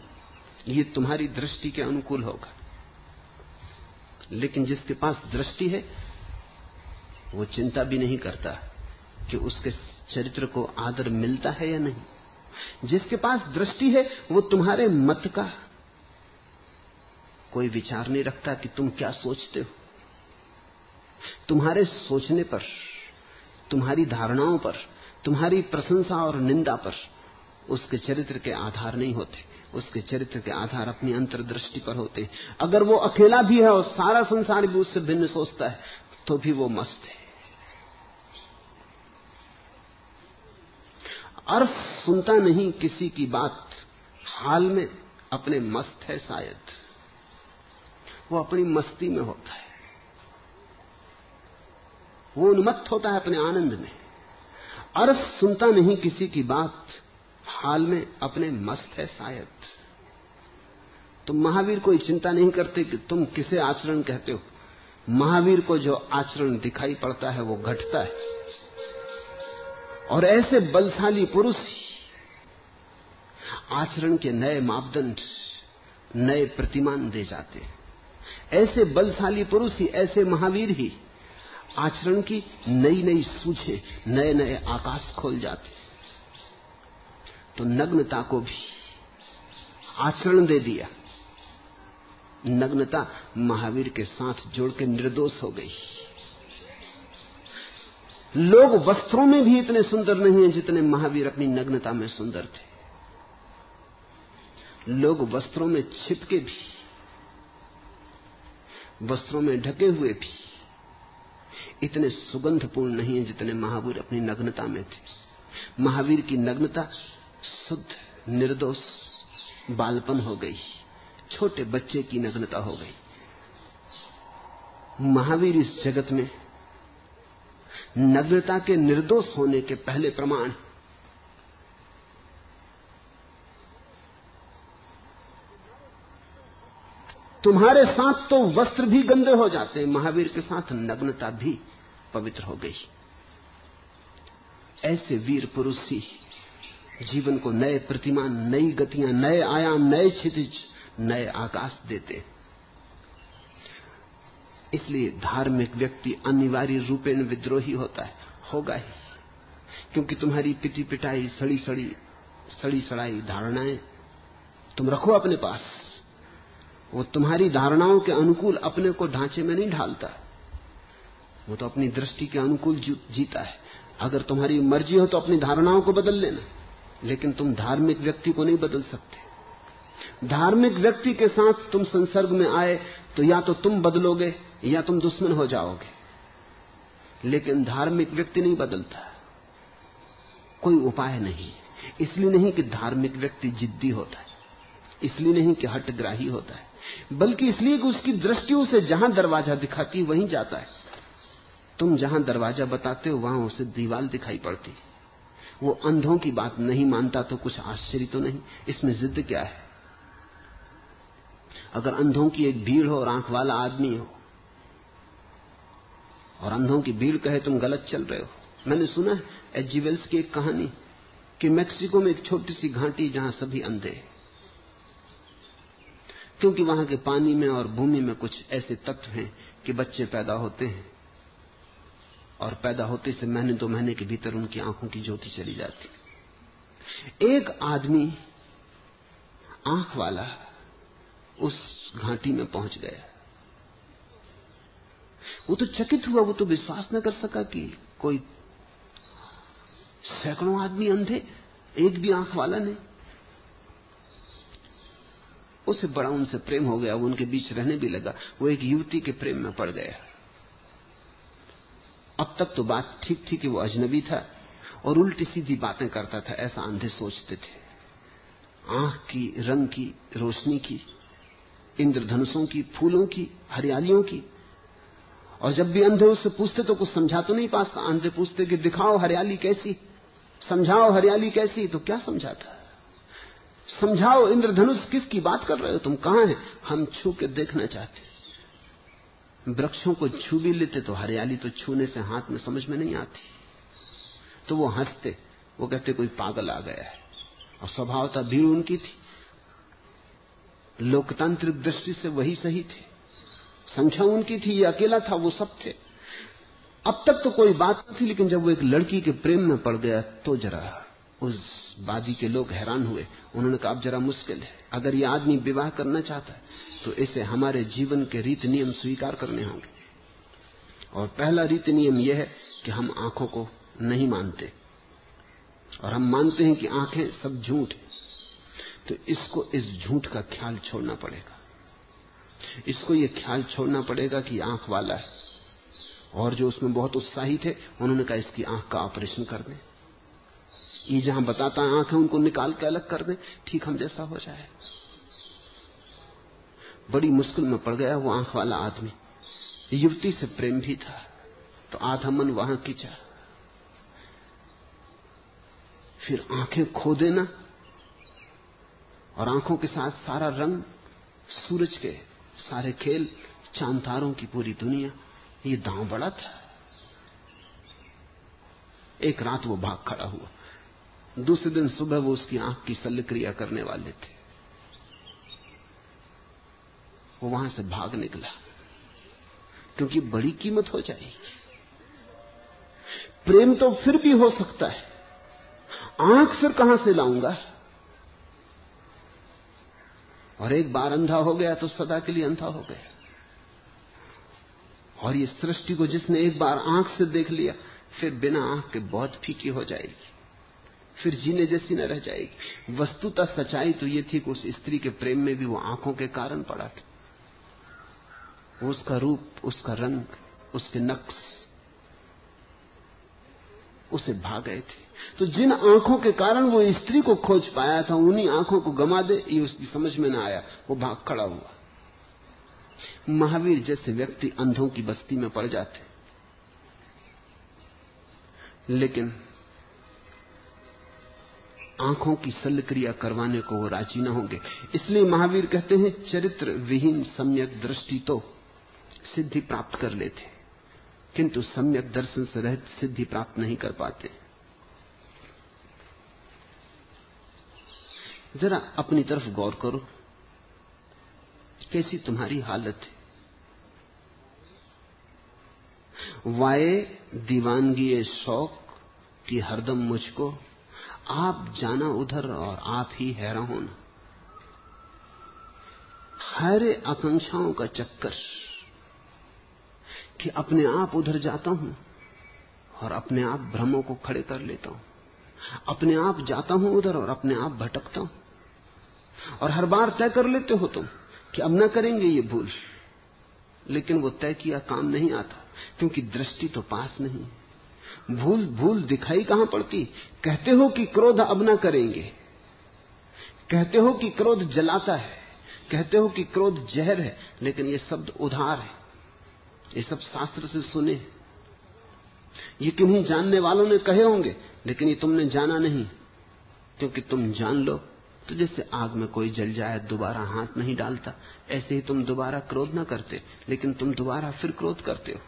ये तुम्हारी दृष्टि के अनुकूल होगा। लेकिन जिसके पास दृष्टि है वो चिंता भी नहीं करता कि उसके चरित्र को आदर मिलता है या नहीं। जिसके पास दृष्टि है वो तुम्हारे मत का कोई विचार नहीं रखता कि तुम क्या सोचते हो। तुम्हारे सोचने पर, तुम्हारी धारणाओं पर, तुम्हारी प्रशंसा और निंदा पर उसके चरित्र के आधार नहीं होते, उसके चरित्र के आधार अपनी अंतर्दृष्टि पर होते। अगर वो अकेला भी है और सारा संसार भी उससे भिन्न सोचता है तो भी वो मस्त है। अर्थ सुनता नहीं किसी की बात, हाल में अपने मस्त है शायद, वो अपनी मस्ती में होता है, वो उन्मत्त होता है अपने आनंद में। अर्थ सुनता नहीं किसी की बात, हाल में अपने मस्त है शायद। तो महावीर कोई चिंता नहीं करते कि तुम किसे आचरण कहते हो। महावीर को जो आचरण दिखाई पड़ता है वो घटता है, और ऐसे बलशाली पुरुष आचरण के नए मापदंड, नए प्रतिमान दे जाते हैं। ऐसे बलशाली पुरुष ही, ऐसे महावीर ही आचरण की नई नई सूझे, नए नए आकाश खोल जाते। तो नग्नता को भी आचरण दे दिया, नग्नता महावीर के साथ जोड़ के निर्दोष हो गई। लोग वस्त्रों में भी इतने सुंदर नहीं हैं जितने महावीर अपनी नग्नता में सुंदर थे। लोग वस्त्रों में छिपके भी, वस्त्रों में ढके हुए भी इतने सुगंधपूर्ण नहीं है जितने महावीर अपनी नग्नता में थे। महावीर की नग्नता शुद्ध, निर्दोष बालपन हो गई, छोटे बच्चे की नग्नता हो गई। महावीर इस जगत में नग्नता के निर्दोष होने के पहले प्रमाण। तुम्हारे साथ तो वस्त्र भी गंदे हो जाते हैं, महावीर के साथ नग्नता भी पवित्र हो गई। ऐसे वीर पुरुष ही जीवन को नए प्रतिमान, नई गतियां, नए आयाम, नए क्षितिज, नए आकाश देते। इसलिए धार्मिक व्यक्ति अनिवार्य रूपेण विद्रोही होता है, होगा ही, क्योंकि तुम्हारी पिटी पिटाई, सड़ी सड़ाई धारणाएं तुम रखो अपने पास। वो तुम्हारी धारणाओं के अनुकूल अपने को ढांचे में नहीं ढालता, वो तो अपनी दृष्टि के अनुकूल जीता है। अगर तुम्हारी मर्जी हो तो अपनी धारणाओं को बदल लेना, लेकिन तुम धार्मिक व्यक्ति को नहीं बदल सकते। धार्मिक व्यक्ति के साथ तुम संसर्ग में आए तो या तो तुम बदलोगे या तुम दुश्मन हो जाओगे, लेकिन धार्मिक व्यक्ति नहीं बदलता, कोई उपाय नहीं। इसलिए नहीं कि धार्मिक व्यक्ति जिद्दी होता है, इसलिए नहीं कि हठग्राही होता है, बल्कि इसलिए कि उसकी दृष्टि उसे जहां दरवाजा दिखाती वहीं जाता है। तुम जहां दरवाजा बताते हो वहां उसे दीवार दिखाई पड़ती। वो अंधों की बात नहीं मानता तो कुछ आश्चर्य तो नहीं, इसमें जिद क्या है? अगर अंधों की एक भीड़ हो और आंख वाला आदमी हो और अंधों की भीड़ कहे तुम गलत चल रहे हो। मैंने सुना है एच.जी. वेल्स की एक कहानी कि मैक्सिको में एक छोटी सी घाटी जहां सभी अंधे, क्योंकि वहां के पानी में और भूमि में कुछ ऐसे तत्व हैं कि बच्चे पैदा होते हैं और पैदा होते से महीने 2 महीने के भीतर उनकी आंखों की ज्योति चली जाती। एक आदमी आंख वाला उस घाटी में पहुंच गया। वो तो चकित हुआ, वो तो विश्वास न कर सका कि कोई सैकड़ों आदमी अंधे, एक भी आंख वाला नहीं। उसे बड़ा उनसे प्रेम हो गया, वो उनके बीच रहने भी लगा। वो एक युवती के प्रेम में पड़ गया। अब तक तो बात ठीक थी कि वो अजनबी था और उल्टी सीधी बातें करता था, ऐसा अंधे सोचते थे। आंख की, रंग की, रोशनी की, इंद्रधनुषों की, फूलों की, हरियालियों की। और जब भी अंधे उससे पूछते तो कुछ समझा तो नहीं पाता। अंधे पूछते कि दिखाओ हरियाली कैसी, समझाओ हरियाली कैसी, तो क्या समझाता? समझाओ इंद्रधनुष किसकी बात कर रहे हो तुम, कहां है? हम छू के देखना चाहते। वृक्षों को छू भी लेते तो हरियाली तो छूने से हाथ में समझ में नहीं आती। तो वो हंसते, वो कहते कोई पागल आ गया है। और स्वभावतः भीड़ उनकी थी, लोकतांत्रिक दृष्टि से वही सही थे, संख्या उनकी थी, ये अकेला था, वो सब थे। अब तक तो कोई बात नहीं थी, लेकिन जब वो एक लड़की के प्रेम में पड़ गया तो जरा उस वादी के लोग हैरान हुए। उन्होंने कहा अब जरा मुश्किल है, अगर ये आदमी विवाह करना चाहता है तो इसे हमारे जीवन के रीति नियम स्वीकार करने होंगे। और पहला रीति नियम यह है कि हम आंखों को नहीं मानते और हम मानते हैं कि आंखें सब झूठ है। तो इसको इस झूठ का ख्याल छोड़ना पड़ेगा, इसको ये ख्याल छोड़ना पड़ेगा कि आंख वाला है। और जो उसमें बहुत उत्साही थे उन्होंने कहा इसकी आंख का ऑपरेशन कर दें, ये जहां बताता है आंख है उनको निकाल के अलग कर दें, ठीक हम जैसा हो जाए। बड़ी मुश्किल में पड़ गया वो आंख वाला आदमी। युवती से प्रेम भी था तो आधा मन वहां खींचा, फिर आंखें खो देना और आंखों के साथ सारा रंग, सूरज के सारे खेल, चांद तारों की पूरी दुनिया, ये दांव बड़ा था। एक रात वो भाग खड़ा हुआ, दूसरे दिन सुबह वो उसकी आंख की शल्य क्रिया करने वाले थे। वो वहां से भाग निकला क्योंकि बड़ी कीमत हो जाएगी। प्रेम तो फिर भी हो सकता है, आंख फिर कहां से लाऊंगा? और एक बार अंधा हो गया तो सदा के लिए अंधा हो गया। और ये सृष्टि को जिसने एक बार आंख से देख लिया फिर बिना आंख के बहुत फीकी हो जाएगी, फिर जीने जैसी न रह जाएगी। वस्तुतः सच्चाई तो ये थी कि उस स्त्री के प्रेम में भी वो आंखों के कारण पड़ा था। वो उसका रूप, उसका रंग, उसके नक्श उसे भा गए थे। तो जिन आंखों के कारण वो स्त्री को खोज पाया था उन्हीं आंखों को गमा दे ये उसकी समझ में ना आया, वो भाग खड़ा हुआ। महावीर जैसे व्यक्ति अंधों की बस्ती में पड़ जाते, लेकिन आंखों की शल्य क्रिया करवाने को वो राजी न होंगे। इसलिए महावीर कहते हैं चरित्र विहीन सम्यक दृष्टि तो सिद्धि प्राप्त कर लेते, किंतु सम्यक दर्शन से रहित सिद्धि प्राप्त नहीं कर पाते। जरा अपनी तरफ गौर करो, कैसी तुम्हारी हालत है। वाए दीवानगी शौक कि हरदम मुझको, आप जाना उधर और आप ही हैरान होना। हरे आकांक्षाओं का चक्कर कि अपने आप उधर जाता हूं और अपने आप भ्रमों को खड़े कर लेता हूं, अपने आप जाता हूं उधर और अपने आप भटकता हूं। और हर बार तय कर लेते हो तुम कि अब न करेंगे ये भूल, लेकिन वो तय किया काम नहीं आता, क्योंकि दृष्टि तो पास नहीं। भूल दिखाई कहां पड़ती। कहते हो कि क्रोध अब न करेंगे, कहते हो कि क्रोध जलाता है, कहते हो कि क्रोध जहर है, लेकिन ये शब्द उधार है, ये सब शास्त्र से सुने, ये किन्हीं जानने वालों ने कहे होंगे, लेकिन ये तुमने जाना नहीं। क्योंकि तुम जान लो तो जैसे आग में कोई जल जाए दोबारा हाथ नहीं डालता, ऐसे ही तुम दोबारा क्रोध न करते, लेकिन तुम दोबारा फिर क्रोध करते हो।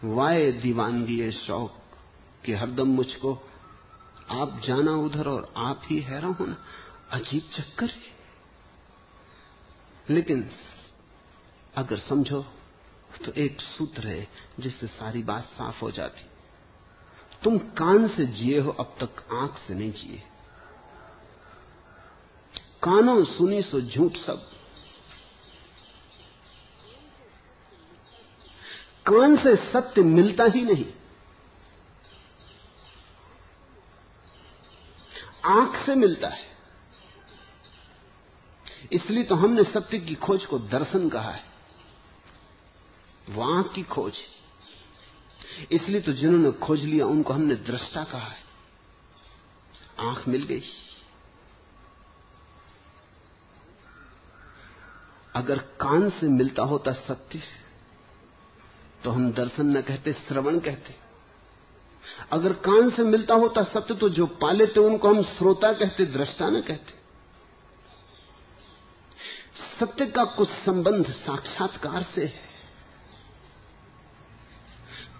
वाए दीवानगी शौक कि हरदम मुझको, आप जाना उधर और आप ही हैरान होना। अजीब चक्कर है, लेकिन अगर समझो तो एक सूत्र है जिससे सारी बात साफ हो जाती। तुम कान से जिए हो, अब तक आंख से नहीं जिए। कानों सुनी सो झूठ सब, कान से सत्य मिलता ही नहीं, आंख से मिलता है। इसलिए तो हमने सत्य की खोज को दर्शन कहा है, वो आंख की खोज। इसलिए तो जिन्होंने खोज लिया उनको हमने दृष्टा कहा है, आंख मिल गई। अगर कान से मिलता होता सत्य तो हम दर्शन न कहते, श्रवण कहते। अगर कान से मिलता होता सत्य तो जो पा लेते उनको हम श्रोता कहते, दृष्टा न कहते। सत्य का कुछ संबंध साक्षात्कार से है।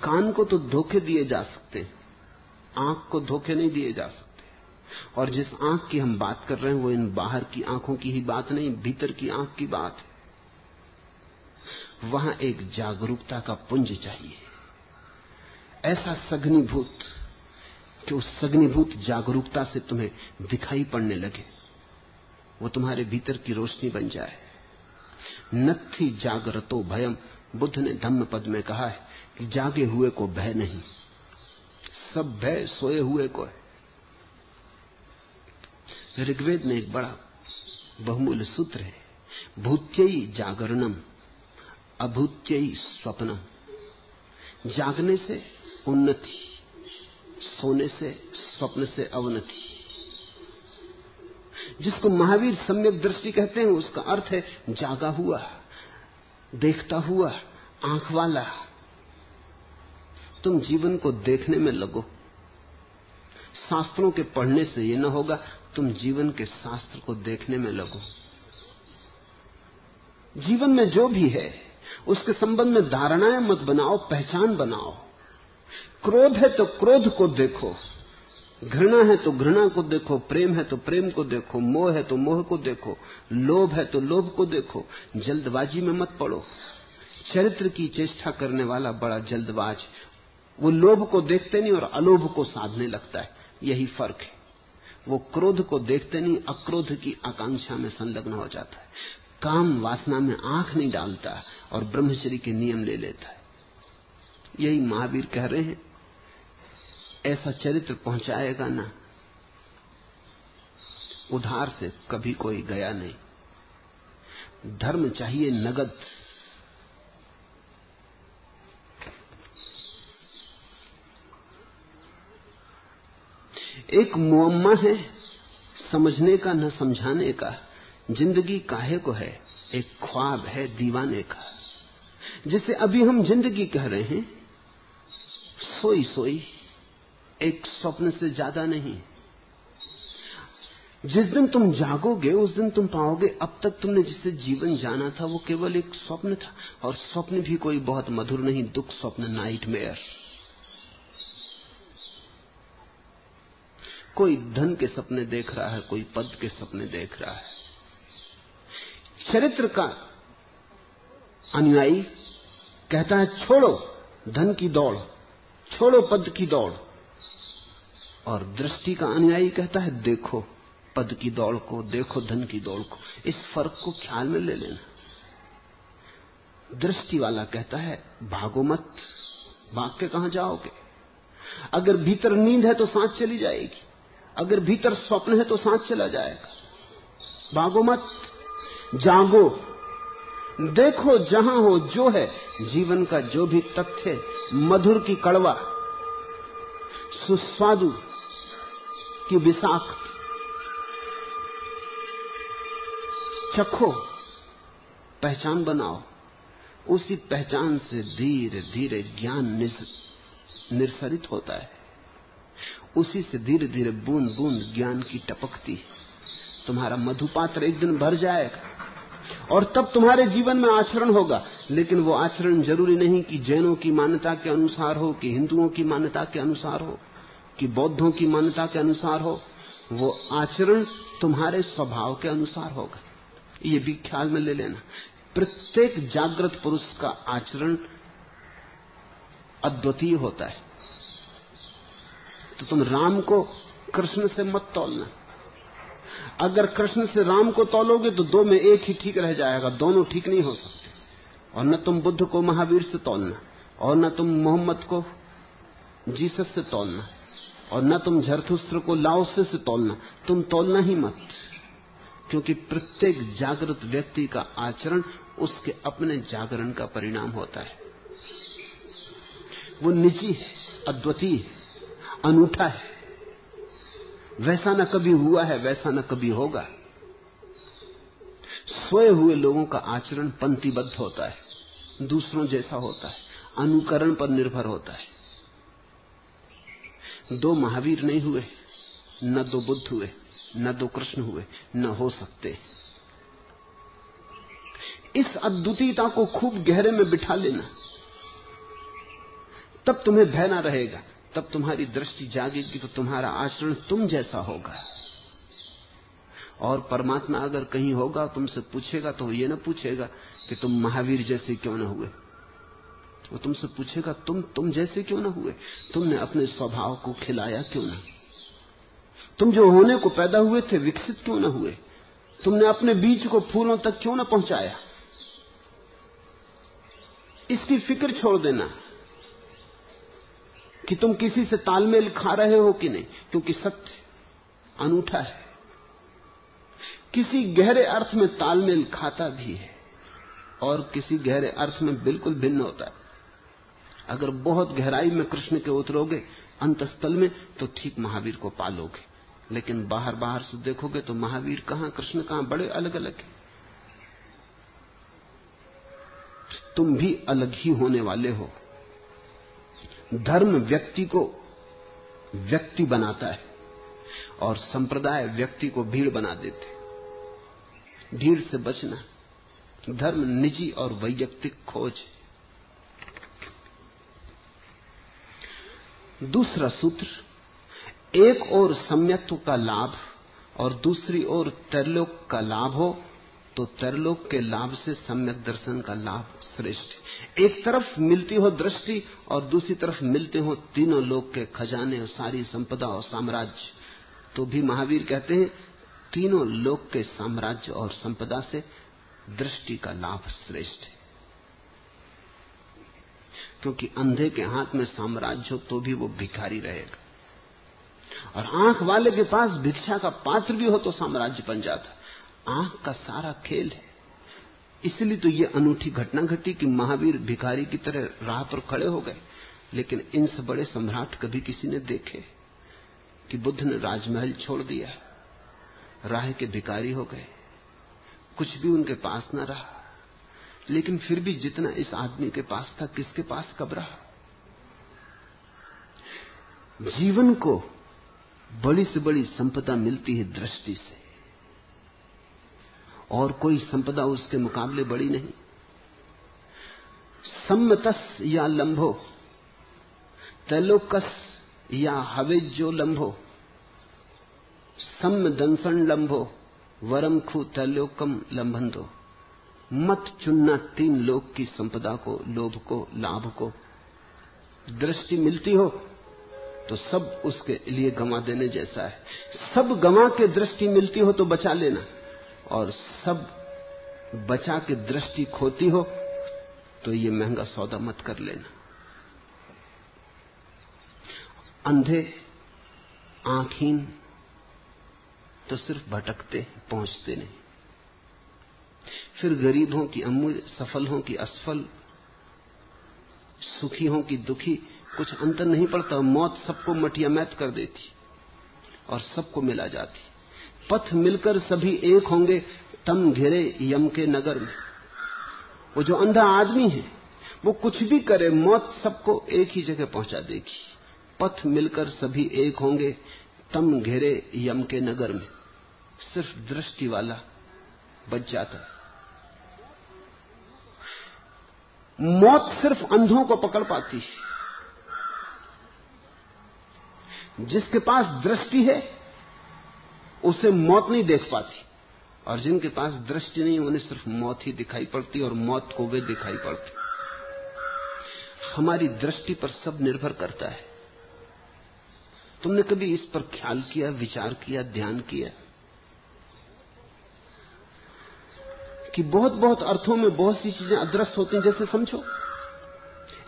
कान को तो धोखे दिए जा सकते, आंख को धोखे नहीं दिए जा सकते। और जिस आंख की हम बात कर रहे हैं वो इन बाहर की आंखों की ही बात नहीं, भीतर की आंख की बात है। वहां एक जागरूकता का पुंज चाहिए, ऐसा सघनीभूत कि उस सघनीभूत जागरूकता से तुम्हें दिखाई पड़ने लगे, वो तुम्हारे भीतर की रोशनी बन जाए। नत्थि जागरतो भयम, बुद्ध ने धम्म पद में कहा है कि जागे हुए को भय नहीं, सब भय सोए हुए को है। ऋग्वेद में एक बड़ा बहुमूल्य सूत्र है, भूत्यई जागरणम अभूत्यई स्वप्नम। जागने से उन्नति, सोने से स्वप्न से अवनति। जिसको महावीर सम्यक दृष्टि कहते हैं उसका अर्थ है जागा हुआ, देखता हुआ, आंख वाला। तुम जीवन को देखने में लगो। शास्त्रों के पढ़ने से ये न होगा, तुम जीवन के शास्त्र को देखने में लगो। जीवन में जो भी है उसके संबंध में धारणाएं मत बनाओ, पहचान बनाओ। क्रोध है तो क्रोध को देखो, घृणा है तो घृणा को देखो, प्रेम है तो प्रेम को देखो, मोह है तो मोह को देखो, लोभ है तो लोभ को देखो। जल्दबाजी में मत पड़ो। चरित्र की चेष्टा करने वाला बड़ा जल्दबाज, वो लोभ को देखते नहीं और अलोभ को साधने लगता है, यही फर्क है। वो क्रोध को देखते नहीं, अक्रोध की आकांक्षा में संलग्न हो जाता है, काम वासना में आंख नहीं डालता और ब्रह्मचर्य के नियम ले लेता है। यही महावीर कह रहे हैं, ऐसा चरित्र पहुंचाएगा ना, उधार से कभी कोई गया नहीं। धर्म चाहिए नगद। एक मुअम्मा है समझने का न समझाने का, जिंदगी काहे को है, एक ख्वाब है दीवाने का। जिसे अभी हम जिंदगी कह रहे हैं, सोई सोई एक स्वप्न से ज्यादा नहीं। जिस दिन तुम जागोगे उस दिन तुम पाओगे अब तक तुमने जिसे जीवन जाना था वो केवल एक स्वप्न था, और स्वप्न भी कोई बहुत मधुर नहीं, दुख स्वप्न, नाइटमेयर। कोई धन के सपने देख रहा है, कोई पद के सपने देख रहा है। चरित्र का अनुयायी कहता है छोड़ो धन की दौड़, छोड़ो पद की दौड़, और दृष्टि का अनुयायी कहता है देखो पद की दौड़ को, देखो धन की दौड़ को। इस फर्क को ख्याल में ले लेना। दृष्टि वाला कहता है भागो मत, भाग के कहां जाओगे? अगर भीतर नींद है तो सांस चली जाएगी, अगर भीतर स्वप्न है तो सांस चला जाएगा। भागो मत, जागो, देखो जहां हो जो है, जीवन का जो भी तथ्य, मधुर की कड़वा, सुस्वादु की विषाक्त, चखो, पहचान बनाओ। उसी पहचान से धीरे धीरे ज्ञान निरसरित होता है, उसी से धीरे धीरे बूंद बूंद ज्ञान की टपकती है। तुम्हारा मधुपात्र एक दिन भर जाएगा और तब तुम्हारे जीवन में आचरण होगा, लेकिन वो आचरण जरूरी नहीं कि जैनों की मान्यता के अनुसार हो, कि हिंदुओं की मान्यता के अनुसार हो, कि बौद्धों की मान्यता के अनुसार हो। वो आचरण तुम्हारे स्वभाव के अनुसार होगा। ये भी ख्याल में ले लेना। प्रत्येक जागृत पुरुष का आचरण अद्वितीय होता है। तो तुम राम को कृष्ण से मत तौलना। अगर कृष्ण से राम को तौलोगे तो दो में एक ही ठीक रह जाएगा, दोनों ठीक नहीं हो सकते। और न तुम बुद्ध को महावीर से तौलना, और न तुम मोहम्मद को जीसस से तौलना, और न तुम झरथुस्त्र को लाओसे से तौलना। तुम तौलना ही मत, क्योंकि प्रत्येक जागृत व्यक्ति का आचरण उसके अपने जागरण का परिणाम होता है। वो निजी है, अद्वितीय है, अनूठा है। वैसा न कभी हुआ है, वैसा न कभी होगा। सोए हुए लोगों का आचरण पंक्तिबद्ध होता है, दूसरों जैसा होता है, अनुकरण पर निर्भर होता है। दो महावीर नहीं हुए, न दो बुद्ध हुए, न दो कृष्ण हुए, न हो सकते। इस अद्वितीयता को खूब गहरे में बिठा लेना, तब तुम्हें भय ना रहेगा। तब तुम्हारी दृष्टि जागेगी तो तुम्हारा आचरण तुम जैसा होगा। और परमात्मा अगर कहीं होगा तुमसे पूछेगा तो ये ना पूछेगा कि तुम महावीर जैसे क्यों ना हुए, वो तुमसे पूछेगा तुम जैसे क्यों ना हुए, तुमने अपने स्वभाव को खिलाया क्यों ना, तुम जो होने को पैदा हुए थे विकसित क्यों ना हुए, तुमने अपने बीज को फूलों तक क्यों ना पहुंचाया। इसकी फिक्र छोड़ देना कि तुम किसी से तालमेल खा रहे हो कि नहीं, क्योंकि सत्य अनूठा है। किसी गहरे अर्थ में तालमेल खाता भी है और किसी गहरे अर्थ में बिल्कुल भिन्न होता है। अगर बहुत गहराई में कृष्ण के उतरोगे अंतस्थल में तो ठीक महावीर को पालोगे, लेकिन बाहर बाहर से देखोगे तो महावीर कहां, कृष्ण कहां, बड़े अलग अलग है। तुम भी अलग ही होने वाले हो। धर्म व्यक्ति को व्यक्ति बनाता है और संप्रदाय व्यक्ति को भीड़ बना देते। भीड़ से बचना। धर्म निजी और वैयक्तिक खोज। दूसरा सूत्र, एक ओर सम्यक्त्व का लाभ और दूसरी ओर त्रैलोक का लाभ हो तो त्रैलोक के लाभ से सम्यक दर्शन का लाभ श्रेष्ठ। एक तरफ मिलती हो दृष्टि और दूसरी तरफ मिलते हो तीनों लोक के खजाने और सारी संपदा और साम्राज्य, तो भी महावीर कहते हैं तीनों लोक के साम्राज्य और संपदा से दृष्टि का लाभ श्रेष्ठ है। क्योंकि अंधे के हाथ में साम्राज्य हो तो भी वो भिखारी रहेगा, और आंख वाले के पास भिक्षा का पात्र भी हो तो साम्राज्य बन जाता। आंख का सारा खेल है। इसलिए तो ये अनूठी घटना घटी कि महावीर भिखारी की तरह राह पर खड़े हो गए। लेकिन इनसे बड़े सम्राट कभी किसी ने देखे कि बुद्ध ने राजमहल छोड़ दिया, राह के भिखारी हो गए, कुछ भी उनके पास न रहा। लेकिन फिर भी जितना इस आदमी के पास था, किसके पास कब रहा। जीवन को बड़ी से बड़ी संपदा मिलती है दृष्टि से, और कोई संपदा उसके मुकाबले बड़ी नहीं। सम्मतस या लंभो, तैलोकस या हवेज्यो लंभो, सम्म दंसन लंभो वरम खू तैलोकम लंबंदो। मत चुनना 3 लोक की संपदा को, लोभ को, लाभ को। दृष्टि मिलती हो तो सब उसके लिए गंवा देने जैसा है। सब गंवा के दृष्टि मिलती हो तो बचा लेना, और सब बचा के दृष्टि खोती हो तो ये महंगा सौदा मत कर लेना। अंधे आंखहीन तो सिर्फ भटकते, पहुंचते नहीं। फिर गरीब हो कि अमूल्य, सफल हो कि असफल, सुखी हो कि दुखी, कुछ अंतर नहीं पड़ता। मौत सबको मटियामैत कर देती और सबको मिला जाती। पथ मिलकर सभी एक होंगे, तम घिरे यम के नगर में। वो जो अंधा आदमी है वो कुछ भी करे, मौत सबको एक ही जगह पहुंचा देगी। पथ मिलकर सभी एक होंगे, तम घेरे यम के नगर में। सिर्फ दृष्टि वाला बच जाता है। मौत सिर्फ अंधों को पकड़ पाती है। जिसके पास दृष्टि है उसे मौत नहीं देख पाती, और जिनके पास दृष्टि नहीं उन्हें सिर्फ मौत ही दिखाई पड़ती, और मौत को वे दिखाई पड़ती। हमारी दृष्टि पर सब निर्भर करता है। तुमने कभी इस पर ख्याल किया, विचार किया, ध्यान किया कि बहुत बहुत अर्थों में बहुत सी चीजें अदृश्य होती हैं? जैसे समझो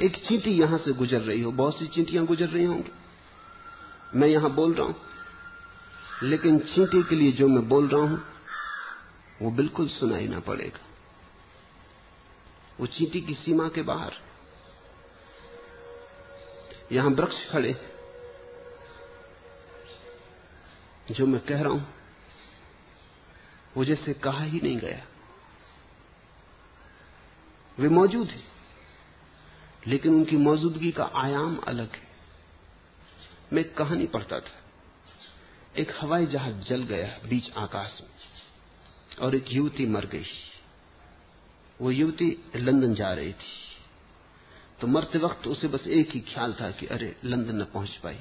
एक चींटी यहां से गुजर रही हो, बहुत सी चींटियां गुजर रही होंगी, मैं यहां बोल रहा हूं, लेकिन चींटी के लिए जो मैं बोल रहा हूं वो बिल्कुल सुनाई ना पड़ेगा। वो चींटी की सीमा के बाहर। यहां वृक्ष खड़े, जो मैं कह रहा हूं वो जैसे कहा ही नहीं गया। वे मौजूद हैं, लेकिन उनकी मौजूदगी का आयाम अलग है। मैं एक कहानी पढ़ता था। एक हवाई जहाज जल गया बीच आकाश में, और एक युवती मर गई। वो युवती लंदन जा रही थी, तो मरते वक्त उसे बस एक ही ख्याल था कि अरे लंदन न पहुंच पाई।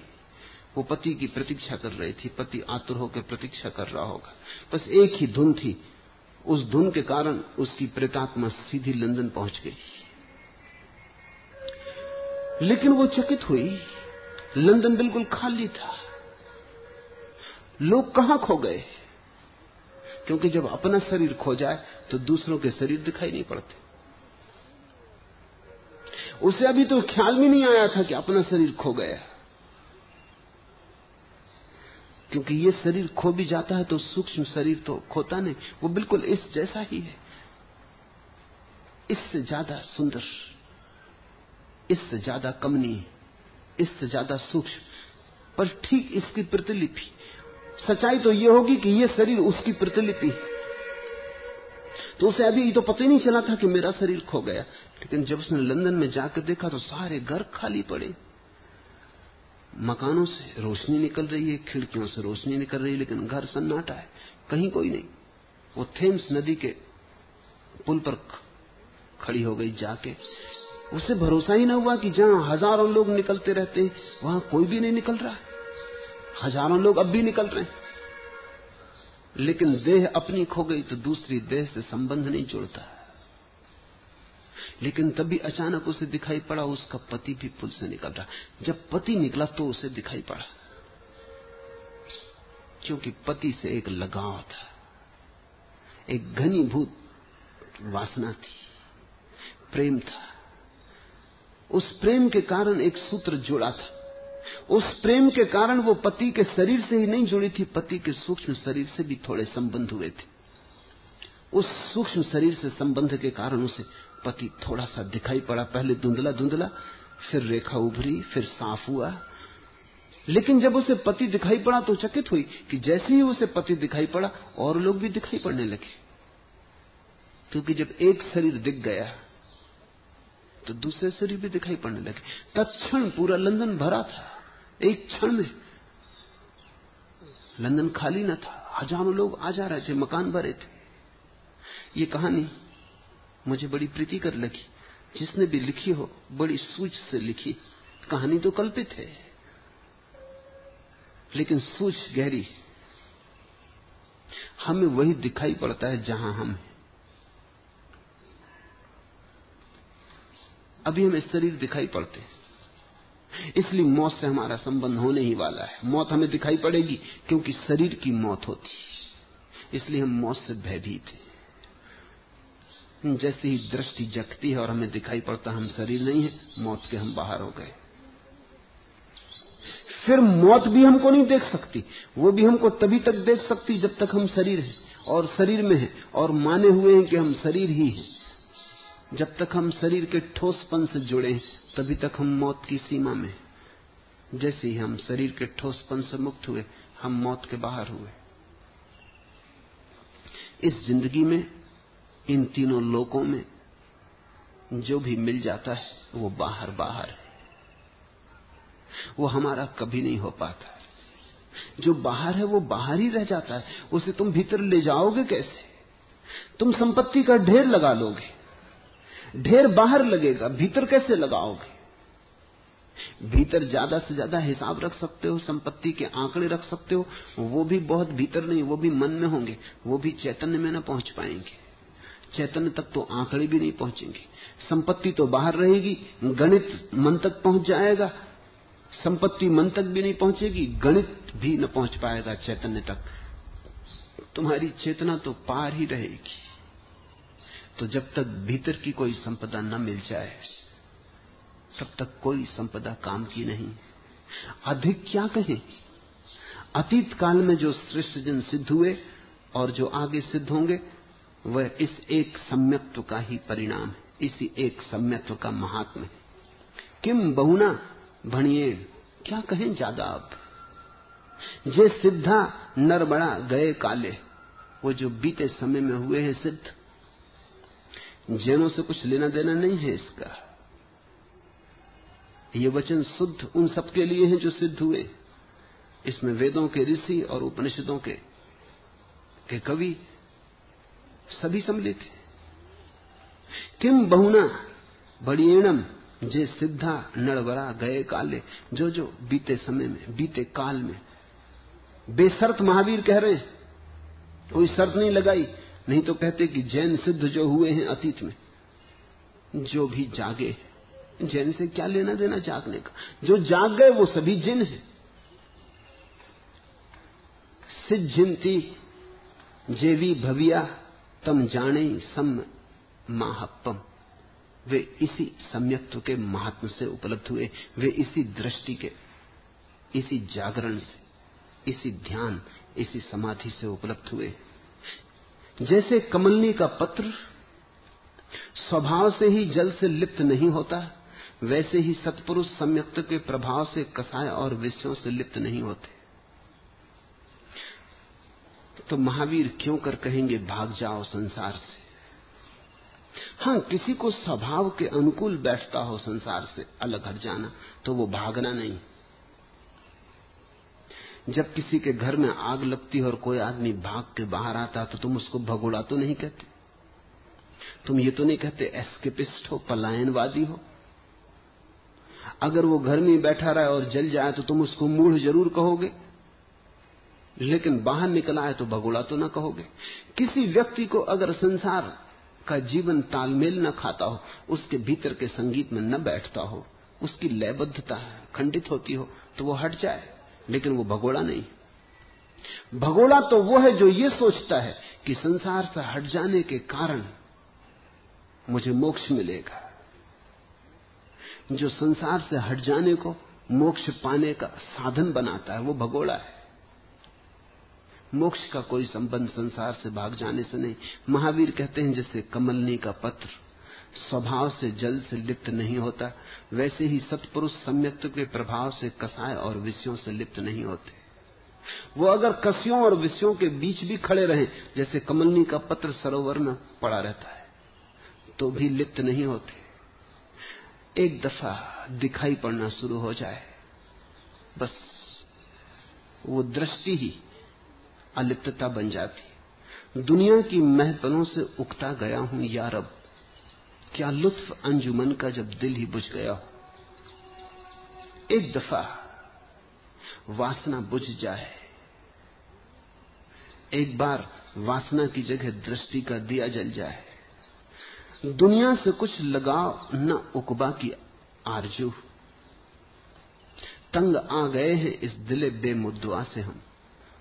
वो पति की प्रतीक्षा कर रही थी, पति आतुर होकर प्रतीक्षा कर रहा होगा। बस एक ही धुन थी, उस धुन के कारण उसकी प्रेतात्मा सीधी लंदन पहुंच गई। लेकिन वो चकित हुई, लंदन बिल्कुल खाली था। लोग कहां खो गए? क्योंकि जब अपना शरीर खो जाए तो दूसरों के शरीर दिखाई नहीं पड़ते। उसे अभी तो ख्याल भी नहीं आया था कि अपना शरीर खो गया, क्योंकि ये शरीर खो भी जाता है तो सूक्ष्म शरीर तो खोता नहीं, वो बिल्कुल इस जैसा ही है, इससे ज्यादा सुंदर, इससे ज्यादा कमनीय, इससे ज्यादा सूक्ष्म, पर ठीक इसकी प्रतिलिपि। सच्चाई तो ये होगी कि ये शरीर उसकी प्रतिलिपि है। तो उसे अभी तो पता ही नहीं चला था कि मेरा शरीर खो गया। लेकिन जब उसने लंदन में जाकर देखा तो सारे घर खाली पड़े। मकानों से रोशनी निकल रही है, खिड़कियों से रोशनी निकल रही है, लेकिन घर सन्नाटा है, कहीं कोई नहीं। वो थेम्स नदी के पुल पर खड़ी हो गई जाके। उसे भरोसा ही ना हुआ कि जहां हजारों लोग निकलते रहते हैं वहां कोई भी नहीं निकल रहा है। हजारों लोग अब भी निकल रहे हैं, लेकिन देह अपनी खो गई तो दूसरी देह से संबंध नहीं जुड़ता। लेकिन तभी अचानक उसे दिखाई पड़ा उसका पति भी पुल से निकल रहा। जब पति निकला तो उसे दिखाई पड़ा, क्योंकि पति से एक लगाव था, एक घनीभूत वासना थी, प्रेम था। उस प्रेम के कारण एक सूत्र जुड़ा था। उस प्रेम के कारण वो पति के शरीर से ही नहीं जुड़ी थी, पति के सूक्ष्म शरीर से भी थोड़े संबंध हुए थे। उस सूक्ष्म शरीर से संबंध के कारण उसे पति थोड़ा सा दिखाई पड़ा, पहले धुंधला धुंधला, फिर रेखा उभरी, फिर साफ हुआ। लेकिन जब उसे पति दिखाई पड़ा तो चकित हुई कि जैसे ही उसे पति दिखाई पड़ा और लोग भी दिखाई पड़ने लगे। क्योंकि जब एक शरीर दिख गया तो दूसरे शरीर भी दिखाई पड़ने लगे। तत्क्षण पूरा लंदन भरा था। एक क्षण में लंदन खाली न था, हजारों लोग आ जा रहे थे, मकान भरे थे। ये कहानी मुझे बड़ी प्रीतिकर लगी। जिसने भी लिखी हो बड़ी सूझ से लिखी। कहानी तो कल्पित है, लेकिन सूझ गहरी। हमें वही दिखाई पड़ता है जहां हम हैं। अभी हमें शरीर दिखाई पड़ते हैं, इसलिए मौत से हमारा संबंध होने ही वाला है। मौत हमें दिखाई पड़ेगी क्योंकि शरीर की मौत होती, इसलिए हम मौत से भयभीत हैं। जैसे ही दृष्टि जगती है और हमें दिखाई पड़ता हम शरीर नहीं है, मौत के हम बाहर हो गए। फिर मौत भी हमको नहीं देख सकती, वो भी हमको तभी तक देख सकती जब तक हम शरीर हैं और शरीर में हैं और माने हुए हैं कि हम शरीर ही हैं। जब तक हम शरीर के ठोसपन से जुड़े हैं तभी तक हम मौत की सीमा में। जैसे ही हम शरीर के ठोसपन से मुक्त हुए, हम मौत के बाहर हुए। इस जिंदगी में, इन तीनों लोकों में जो भी मिल जाता है वो बाहर बाहर है, वो हमारा कभी नहीं हो पाता। जो बाहर है वो बाहर ही रह जाता है, उसे तुम भीतर ले जाओगे कैसे? तुम संपत्ति का ढेर लगा लोगे, ढेर बाहर लगेगा, भीतर कैसे लगाओगे? भीतर ज्यादा से ज्यादा हिसाब रख सकते हो, संपत्ति के आंकड़े रख सकते हो, वो भी बहुत भीतर नहीं, वो भी मन में होंगे, वो भी चैतन्य में न पहुंच पाएंगे। चैतन्य तक तो आंकड़े भी नहीं पहुंचेंगे। संपत्ति तो बाहर रहेगी, गणित मन तक पहुंच जाएगा, संपत्ति मन तक भी नहीं पहुंचेगी, गणित भी न पहुंच पाएगा चैतन्य तक। तुम्हारी चेतना तो पार ही रहेगी। तो जब तक भीतर की कोई संपदा न मिल जाए तब तक कोई संपदा काम की नहीं। अधिक क्या कहें, अतीत काल में जो श्रेष्ठ जन सिद्ध हुए और जो आगे सिद्ध होंगे वह इस एक सम्यक्त्व का ही परिणाम है, इसी एक सम्यक्त्व का महात्म्य है। किम बहुना भणिये, क्या कहें ज्यादा। अब जे सिद्धा नर बड़ा गए काले, वो जो बीते समय में हुए हैं सिद्ध, जैनों से कुछ लेना देना नहीं है इसका। ये वचन शुद्ध उन सबके लिए है जो सिद्ध हुए। इसमें वेदों के ऋषि और उपनिषदों के कवि सभी सम्मिलित हैं। किम बहुना बड़ियेणम जे सिद्धा नड़बड़ा गए काले, जो बीते समय में, बीते काल में, बेशर्त महावीर कह रहे हैं, कोई शर्त नहीं लगाई। नहीं तो कहते कि जैन सिद्ध जो हुए हैं अतीत में, जो भी जागे, जैन से क्या लेना देना जागने का, जो जाग गए वो सभी जिन हैं। सिद्धिंती जेवी भविया तम जाने सम माहप्पम, वे इसी सम्यक्त्व के महात्म से उपलब्ध हुए, वे इसी दृष्टि के, इसी जागरण से, इसी ध्यान, इसी समाधि से उपलब्ध हुए। जैसे कमलनी का पत्र स्वभाव से ही जल से लिप्त नहीं होता, वैसे ही सत्पुरुष सम्यक्त्व के प्रभाव से कसाय और विषयों से लिप्त नहीं होते। तो महावीर क्यों कर कहेंगे भाग जाओ संसार से। हां, किसी को स्वभाव के अनुकूल बैठता हो संसार से अलग हट जाना, तो वो भागना नहीं। जब किसी के घर में आग लगती है और कोई आदमी भाग के बाहर आता तो तुम उसको भगोड़ा तो नहीं कहते, तुम ये तो नहीं कहते एस्केपिस्ट हो, पलायनवादी हो। अगर वो घर में बैठा रहे और जल जाए तो तुम उसको मूढ़ जरूर कहोगे, लेकिन बाहर निकल आए तो भगोड़ा तो ना कहोगे। किसी व्यक्ति को अगर संसार का जीवन तालमेल न खाता हो, उसके भीतर के संगीत में न बैठता हो, उसकी लयबद्धता खंडित होती हो, तो वो हट जाए, लेकिन वो भगोड़ा नहीं। भगोड़ा तो वो है जो ये सोचता है कि संसार से हट जाने के कारण मुझे मोक्ष मिलेगा। जो संसार से हट जाने को मोक्ष पाने का साधन बनाता है वो भगोड़ा है। मोक्ष का कोई संबंध संसार से भाग जाने से नहीं। महावीर कहते हैं जैसे कमलनी का पत्र स्वभाव से जल से लिप्त नहीं होता, वैसे ही सत्पुरुष सम्यक्त्व के प्रभाव से कसाय और विषयों से लिप्त नहीं होते। वो अगर कसियों और विषयों के बीच भी खड़े रहें, जैसे कमलनी का पत्र सरोवर में पड़ा रहता है, तो भी लिप्त नहीं होते। एक दफा दिखाई पड़ना शुरू हो जाए, बस वो दृष्टि ही अलिप्तता बन जाती। दुनिया की महफिलों से उकता गया हूं या रब, क्या लुत्फ अंजुमन का जब दिल ही बुझ गया हो। एक दफा वासना बुझ जाए, एक बार वासना की जगह दृष्टि का दिया जल जाए। दुनिया से कुछ लगाव न उकबा की आरजू, तंग आ गए हैं इस दिले बेमुद्दवा से हम।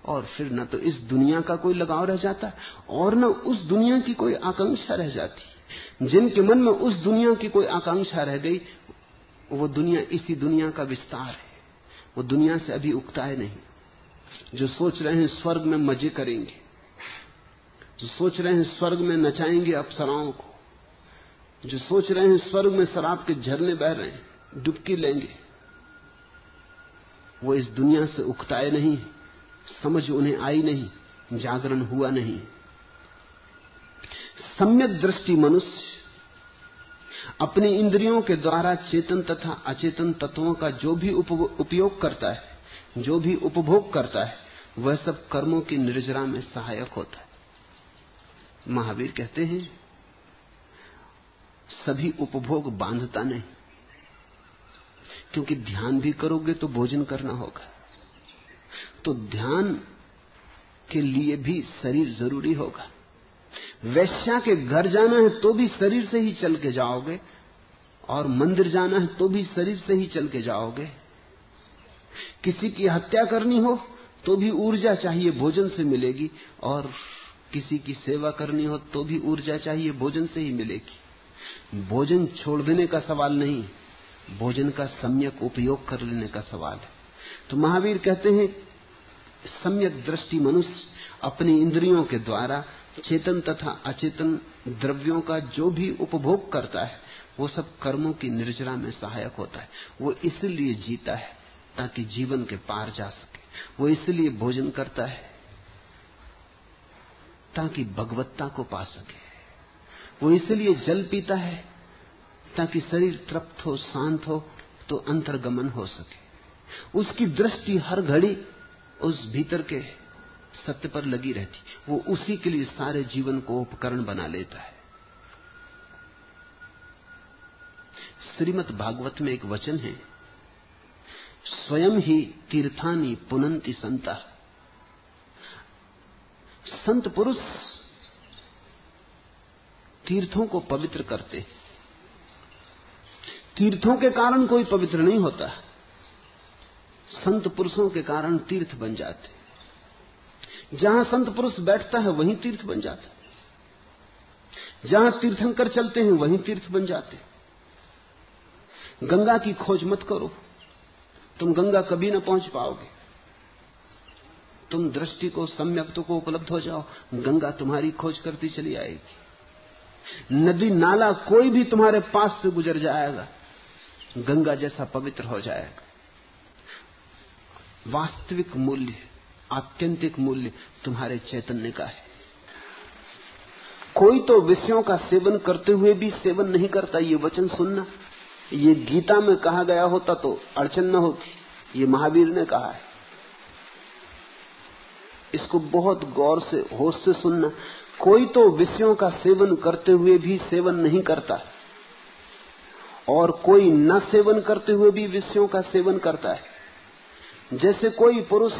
और फिर न तो इस दुनिया का कोई लगाव रह जाता और न उस दुनिया की कोई आकांक्षा रह जाती। जिनके मन में उस दुनिया की कोई आकांक्षा रह गई, वो दुनिया इसी दुनिया का विस्तार है, वो दुनिया से अभी उकताए नहीं। जो सोच रहे हैं स्वर्ग में मजे करेंगे, जो सोच रहे हैं स्वर्ग में नचाएंगे अप्सराओं को, जो सोच रहे हैं स्वर्ग में शराब के झरने बह रहे हैं, डुबकी लेंगे, वो इस दुनिया से उकताए नहीं, समझ उन्हें आई नहीं, जागरण हुआ नहीं। सम्यक दृष्टि मनुष्य अपनी इंद्रियों के द्वारा चेतन तथा अचेतन तत्वों का जो भी उपयोग करता है, जो भी उपभोग करता है, वह सब कर्मों की निर्जरा में सहायक होता है। महावीर कहते हैं सभी उपभोग बांधता नहीं, क्योंकि ध्यान भी करोगे तो भोजन करना होगा, तो ध्यान के लिए भी शरीर जरूरी होगा। वैश्या के घर जाना है तो भी शरीर से ही चल के जाओगे, और मंदिर जाना है तो भी शरीर से ही चल के जाओगे। किसी की हत्या करनी हो तो भी ऊर्जा चाहिए, भोजन से मिलेगी, और किसी की सेवा करनी हो तो भी ऊर्जा चाहिए, भोजन से ही मिलेगी। भोजन छोड़ देने का सवाल नहीं, भोजन का सम्यक उपयोग कर लेने का सवाल है। तो महावीर कहते हैं सम्यक दृष्टि मनुष्य अपनी इंद्रियों के द्वारा चेतन तथा अचेतन द्रव्यों का जो भी उपभोग करता है, वो सब कर्मों की निर्जरा में सहायक होता है। वो इसलिए जीता है ताकि जीवन के पार जा सके, वो इसलिए भोजन करता है ताकि भगवत्ता को पा सके, वो इसलिए जल पीता है ताकि शरीर तृप्त हो, शांत हो, तो अंतर्गमन हो सके। उसकी दृष्टि हर घड़ी उस भीतर के सत्य पर लगी रहती, वो उसी के लिए सारे जीवन को उपकरण बना लेता है। श्रीमद् भागवत में एक वचन है, स्वयं ही तीर्थानि पुनन्ति संता। संत पुरुष तीर्थों को पवित्र करते, तीर्थों के कारण कोई पवित्र नहीं होता, संत पुरुषों के कारण तीर्थ बन जाते। जहां संत पुरुष बैठता है वहीं तीर्थ बन जाता है, जहां तीर्थंकर चलते हैं वहीं तीर्थ बन जाते। गंगा की खोज मत करो, तुम गंगा कभी ना पहुंच पाओगे। तुम दृष्टि को, सम्यक को उपलब्ध हो जाओ, गंगा तुम्हारी खोज करती चली आएगी। नदी नाला कोई भी तुम्हारे पास से गुजर जाएगा, गंगा जैसा पवित्र हो जाएगा। वास्तविक मूल्य, आत्यंतिक मूल्य तुम्हारे चैतन्य का है। कोई तो विषयों का सेवन करते हुए भी सेवन नहीं करता। ये वचन सुनना, ये गीता में कहा गया होता तो अड़चन न होती, ये महावीर ने कहा है। इसको बहुत गौर से, होश से सुनना। कोई तो विषयों का सेवन करते हुए भी सेवन नहीं करता, और कोई न सेवन करते हुए भी विषयों का सेवन करता है। जैसे कोई पुरुष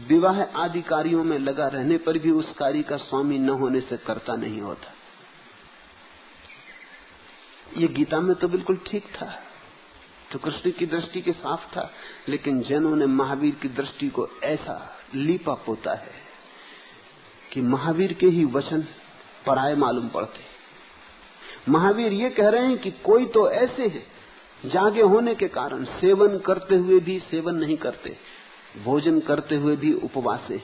विवाह आदि कार्यों में लगा रहने पर भी उस कार्य का स्वामी न होने से करता नहीं होता। ये गीता में तो बिल्कुल ठीक था, तो कृष्ण की दृष्टि के साफ था, लेकिन जैनों ने महावीर की दृष्टि को ऐसा लीपा पोता है कि महावीर के ही वचन पराये मालूम पड़ते। महावीर ये कह रहे हैं कि कोई तो ऐसे हैं जागे होने के कारण सेवन करते हुए भी सेवन नहीं करते, भोजन करते हुए भी उपवासे,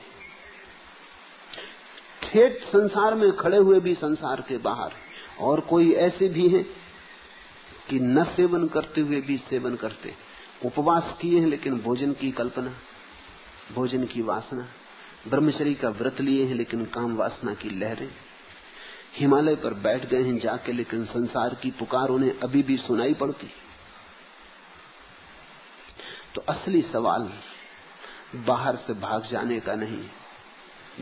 ठेठ संसार में खड़े हुए भी संसार के बाहर। और कोई ऐसे भी हैं कि न सेवन करते हुए भी सेवन करते, उपवास किए हैं लेकिन भोजन की कल्पना, भोजन की वासना, ब्रह्मचर्य का व्रत लिए हैं लेकिन काम वासना की लहरें, हिमालय पर बैठ गए हैं जाके, लेकिन संसार की पुकार उन्हें अभी भी सुनाई पड़ती। तो असली सवाल बाहर से भाग जाने का नहीं,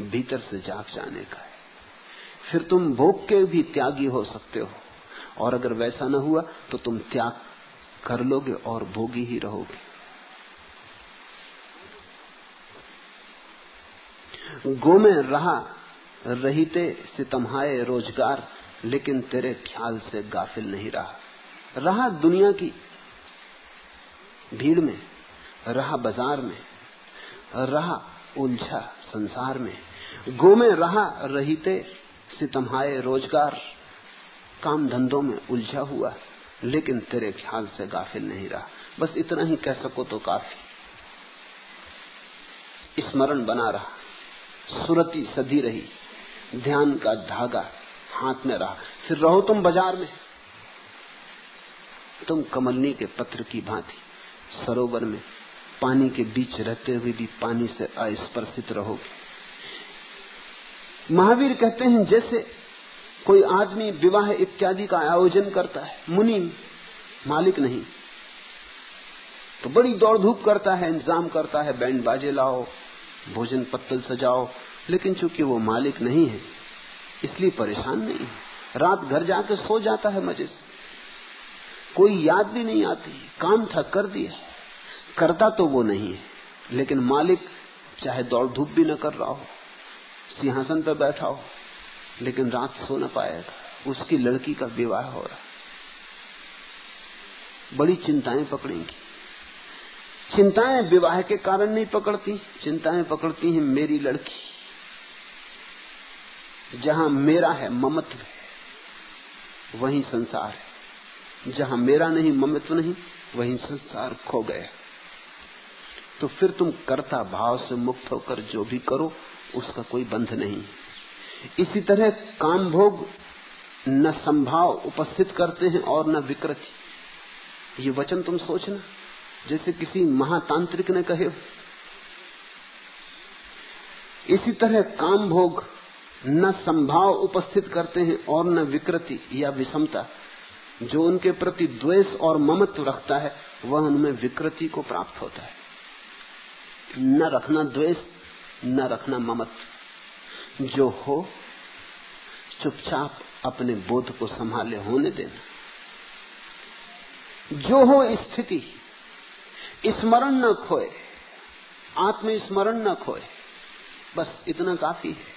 भीतर से जाग जाने का है। फिर तुम भोग के भी त्यागी हो सकते हो, और अगर वैसा न हुआ तो तुम त्याग कर लोगे और भोगी ही रहोगे। गो में रहा रहीते सितमहाए रोजगार, लेकिन तेरे ख्याल से गाफिल नहीं रहा दुनिया की भीड़ में, रहा बाजार में, रहा उलझा संसार में। गो में रहा रहीते सितमहाए रोजगार, काम धंधों में उलझा हुआ, लेकिन तेरे ख्याल से गाफिल नहीं रहा। बस इतना ही कह सको तो काफी। स्मरण बना रहा, सुरती सधी रही, ध्यान का धागा हाथ में रहा। फिर रहो तुम बाजार में, तुम कमलनी के पत्र की भांति सरोवर में पानी के बीच रहते हुए भी पानी से अस्पर्शित रहोगे। महावीर कहते हैं जैसे कोई आदमी विवाह इत्यादि का आयोजन करता है, मुनि मालिक नहीं, तो बड़ी दौड़ धूप करता है, इंतजाम करता है, बैंड बाजे लाओ, भोजन पत्तल सजाओ, लेकिन चूंकि वो मालिक नहीं है इसलिए परेशान नहीं है। रात घर जाके सो जाता है मजे से, कोई याद भी नहीं आती, काम था कर दिया। करता तो वो नहीं है, लेकिन मालिक चाहे दौड़ धूप भी न कर रहा हो, सिंहासन पर बैठा हो, लेकिन रात सो न पाएगा। उसकी लड़की का विवाह हो रहा, बड़ी चिंताएं पकड़ेंगी। चिंताएं विवाह के कारण नहीं पकड़ती, चिंताएं पकड़ती हैं मेरी लड़की। जहां मेरा है ममत्व है वहीं संसार है, जहां मेरा नहीं ममत्व नहीं वहीं संसार खो गया। तो फिर तुम कर्ता भाव से मुक्त होकर जो भी करो उसका कोई बंध नहीं। इसी तरह काम भोग न संभाव उपस्थित करते हैं और न विकृति। ये वचन तुम सोचना, जैसे किसी महातांत्रिक ने कहे। इसी तरह काम भोग न संभाव उपस्थित करते हैं और न विकृति या विषमता। जो उनके प्रति द्वेष और ममत्व रखता है वह उनमें विकृति को प्राप्त होता है। न रखना द्वेष, न रखना ममत्व। जो हो चुपचाप अपने बोध को संभाले होने देना। जो हो स्थिति, स्मरण न खोए, आत्मस्मरण न खोए, बस इतना काफी है।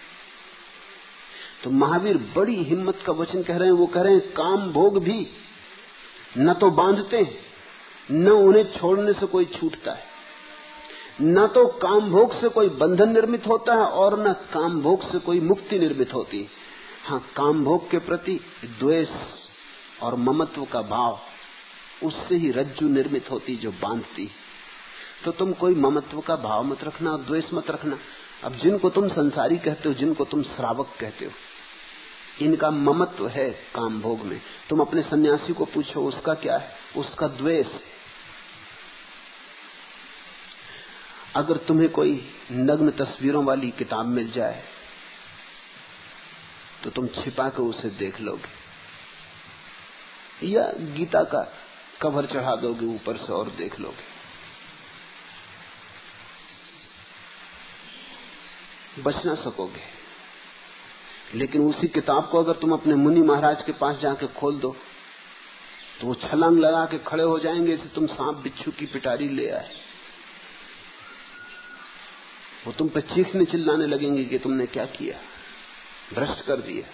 तो महावीर बड़ी हिम्मत का वचन कह रहे हैं। वो कह रहे हैं काम भोग भी न तो बांधते हैं, न उन्हें छोड़ने से कोई छूटता है, न तो काम भोग से कोई बंधन निर्मित होता है और न काम भोग से कोई मुक्ति निर्मित होती है। हाँ, काम भोग के प्रति द्वेष और ममत्व का भाव, उससे ही रज्जु निर्मित होती जो बांधती। तो तुम कोई ममत्व का भाव मत रखना, द्वेष मत रखना। अब जिनको तुम संसारी कहते हो, जिनको तुम श्रावक कहते हो, इनका ममत्व है काम भोग में। तुम अपने सन्यासी को पूछो उसका क्या है, उसका द्वेष है। अगर तुम्हें कोई नग्न तस्वीरों वाली किताब मिल जाए तो तुम छिपा के उसे देख लोगे, या गीता का कवर चढ़ा दोगे ऊपर से और देख लोगे। बच ना सकोगे। लेकिन उसी किताब को अगर तुम अपने मुनि महाराज के पास जाके खोल दो तो वो छलांग लगा के खड़े हो जाएंगे जैसे तुम सांप बिच्छू की पिटारी ले आए। वो तुम पे चीखने चिल्लाने लगेंगे कि तुमने क्या किया, भ्रष्ट कर दिया।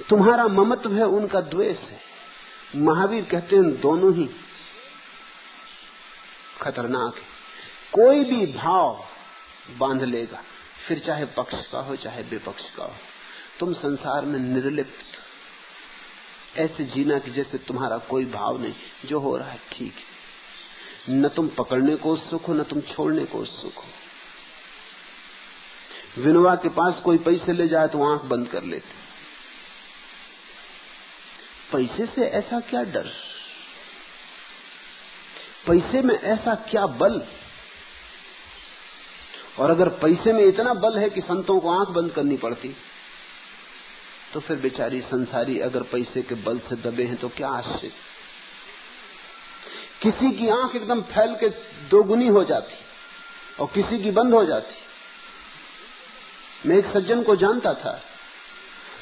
तुम्हारा ममत्व है, उनका द्वेष है। महावीर कहते हैं दोनों ही खतरनाक है। कोई भी भाव बांध लेगा, फिर चाहे पक्ष का हो चाहे विपक्ष का हो। तुम संसार में निर्लिप्त ऐसे जीना कि जैसे तुम्हारा कोई भाव नहीं, जो हो रहा है ठीक है। न तुम पकड़ने को उत्सुक हो, न तुम छोड़ने को उत्सुक हो। विनोबा के पास कोई पैसे ले जाए तो आंख बंद कर लेते। पैसे से ऐसा क्या डर, पैसे में ऐसा क्या बल। और अगर पैसे में इतना बल है कि संतों को आंख बंद करनी पड़ती, तो फिर बेचारी संसारी अगर पैसे के बल से दबे हैं तो क्या आश्चर्य। किसी की आंख एकदम फैल के दोगुनी हो जाती और किसी की बंद हो जाती। मैं एक सज्जन को जानता था,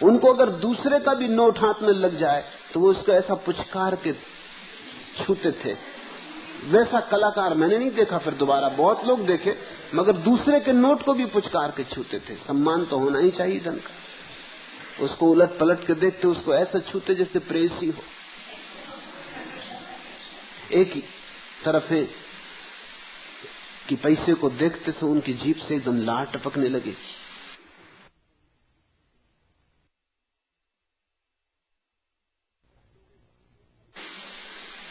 उनको अगर दूसरे का भी नोट हाथ में लग जाए तो वो उसको ऐसा पुचकार के छूते थे वैसा कलाकार मैंने नहीं देखा। फिर दोबारा बहुत लोग देखे, मगर दूसरे के नोट को भी पुचकार के छूते थे। सम्मान तो होना ही चाहिए धन का। उसको उलट पलट के देखते, उसको ऐसा छूते जैसे प्रेसी हो। एक ही तरफ है कि पैसे को देखते से उनकी जीभ से एकदम लार टपकने लगेगी।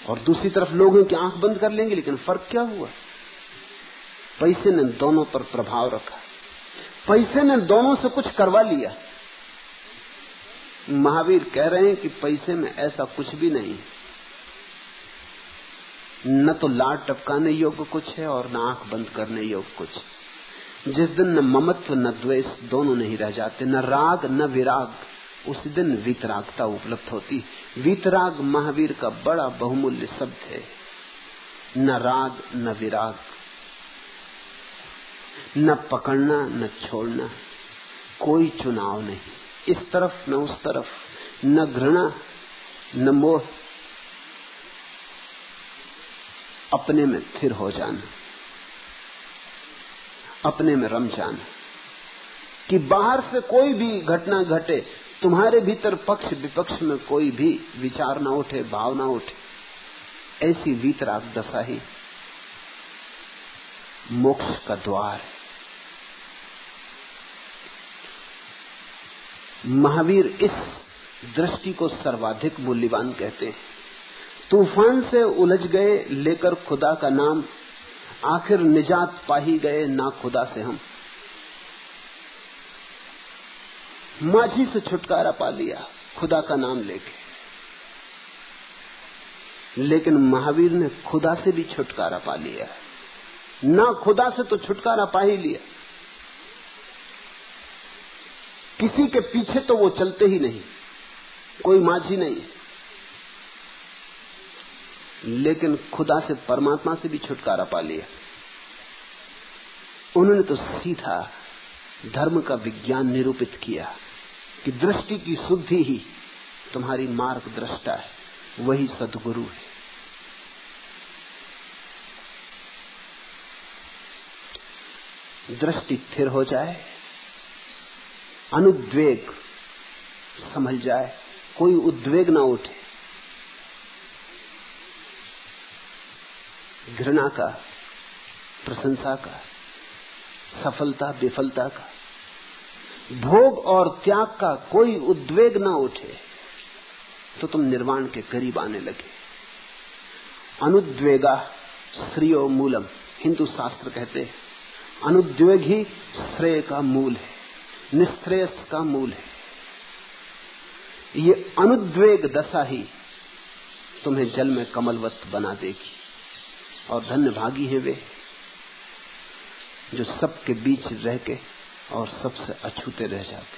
और दूसरी तरफ लोग हैं कि आंख बंद कर लेंगे। लेकिन फर्क क्या हुआ? पैसे ने दोनों पर प्रभाव रखा, पैसे ने दोनों से कुछ करवा लिया। महावीर कह रहे हैं कि पैसे में ऐसा कुछ भी नहीं, न तो लार टपकाने योग्य कुछ है और न आंख बंद करने योग्य कुछ। जिस दिन न ममत्व न द्वेष दोनों नहीं रह जाते, न राग न विराग, उस दिन वीतरागता उपलब्ध होती। वीतराग महावीर का बड़ा बहुमूल्य शब्द है। न राग न विराग, न पकड़ना न छोड़ना, कोई चुनाव नहीं, इस तरफ न उस तरफ, न घृणा न मोह, अपने में स्थिर हो जाना, अपने में रम जाना। कि बाहर से कोई भी घटना घटे, तुम्हारे भीतर पक्ष विपक्ष में कोई भी विचार ना उठे, भाव ना उठे। ऐसी वीतराग दशा ही मोक्ष का द्वार है। महावीर इस दृष्टि को सर्वाधिक मूल्यवान कहते हैं। तूफान से उलझ गए लेकर खुदा का नाम, आखिर निजात पा ही गए ना खुदा से हम। माझी से छुटकारा पा लिया खुदा का नाम लेके, लेकिन महावीर ने खुदा से भी छुटकारा पा लिया। ना खुदा से तो छुटकारा पा ही लिया, किसी के पीछे तो वो चलते ही नहीं, कोई माझी नहीं, लेकिन खुदा से, परमात्मा से भी छुटकारा पा लिया। उन्होंने तो सीधा धर्म का विज्ञान निरूपित किया कि दृष्टि की शुद्धि ही तुम्हारी मार्गदृष्टा है, वही सद्गुरु है। दृष्टि स्थिर हो जाए, अनुद्वेग संभल जाए, कोई उद्वेग ना उठे, घृणा का, प्रशंसा का, सफलता विफलता का, भोग और त्याग का कोई उद्वेग ना उठे, तो तुम निर्वाण के करीब आने लगे। अनुद्वेगा श्रेयो मूलम, हिंदू शास्त्र कहते हैं अनुद्वेग ही श्रेय का मूल है, निश्रेयस का मूल है। ये अनुद्वेग दशा ही तुम्हें जल में कमलवत बना देगी। और धन्य भागी हैं वे जो सबके बीच रह के और सबसे अछूते रह जाते।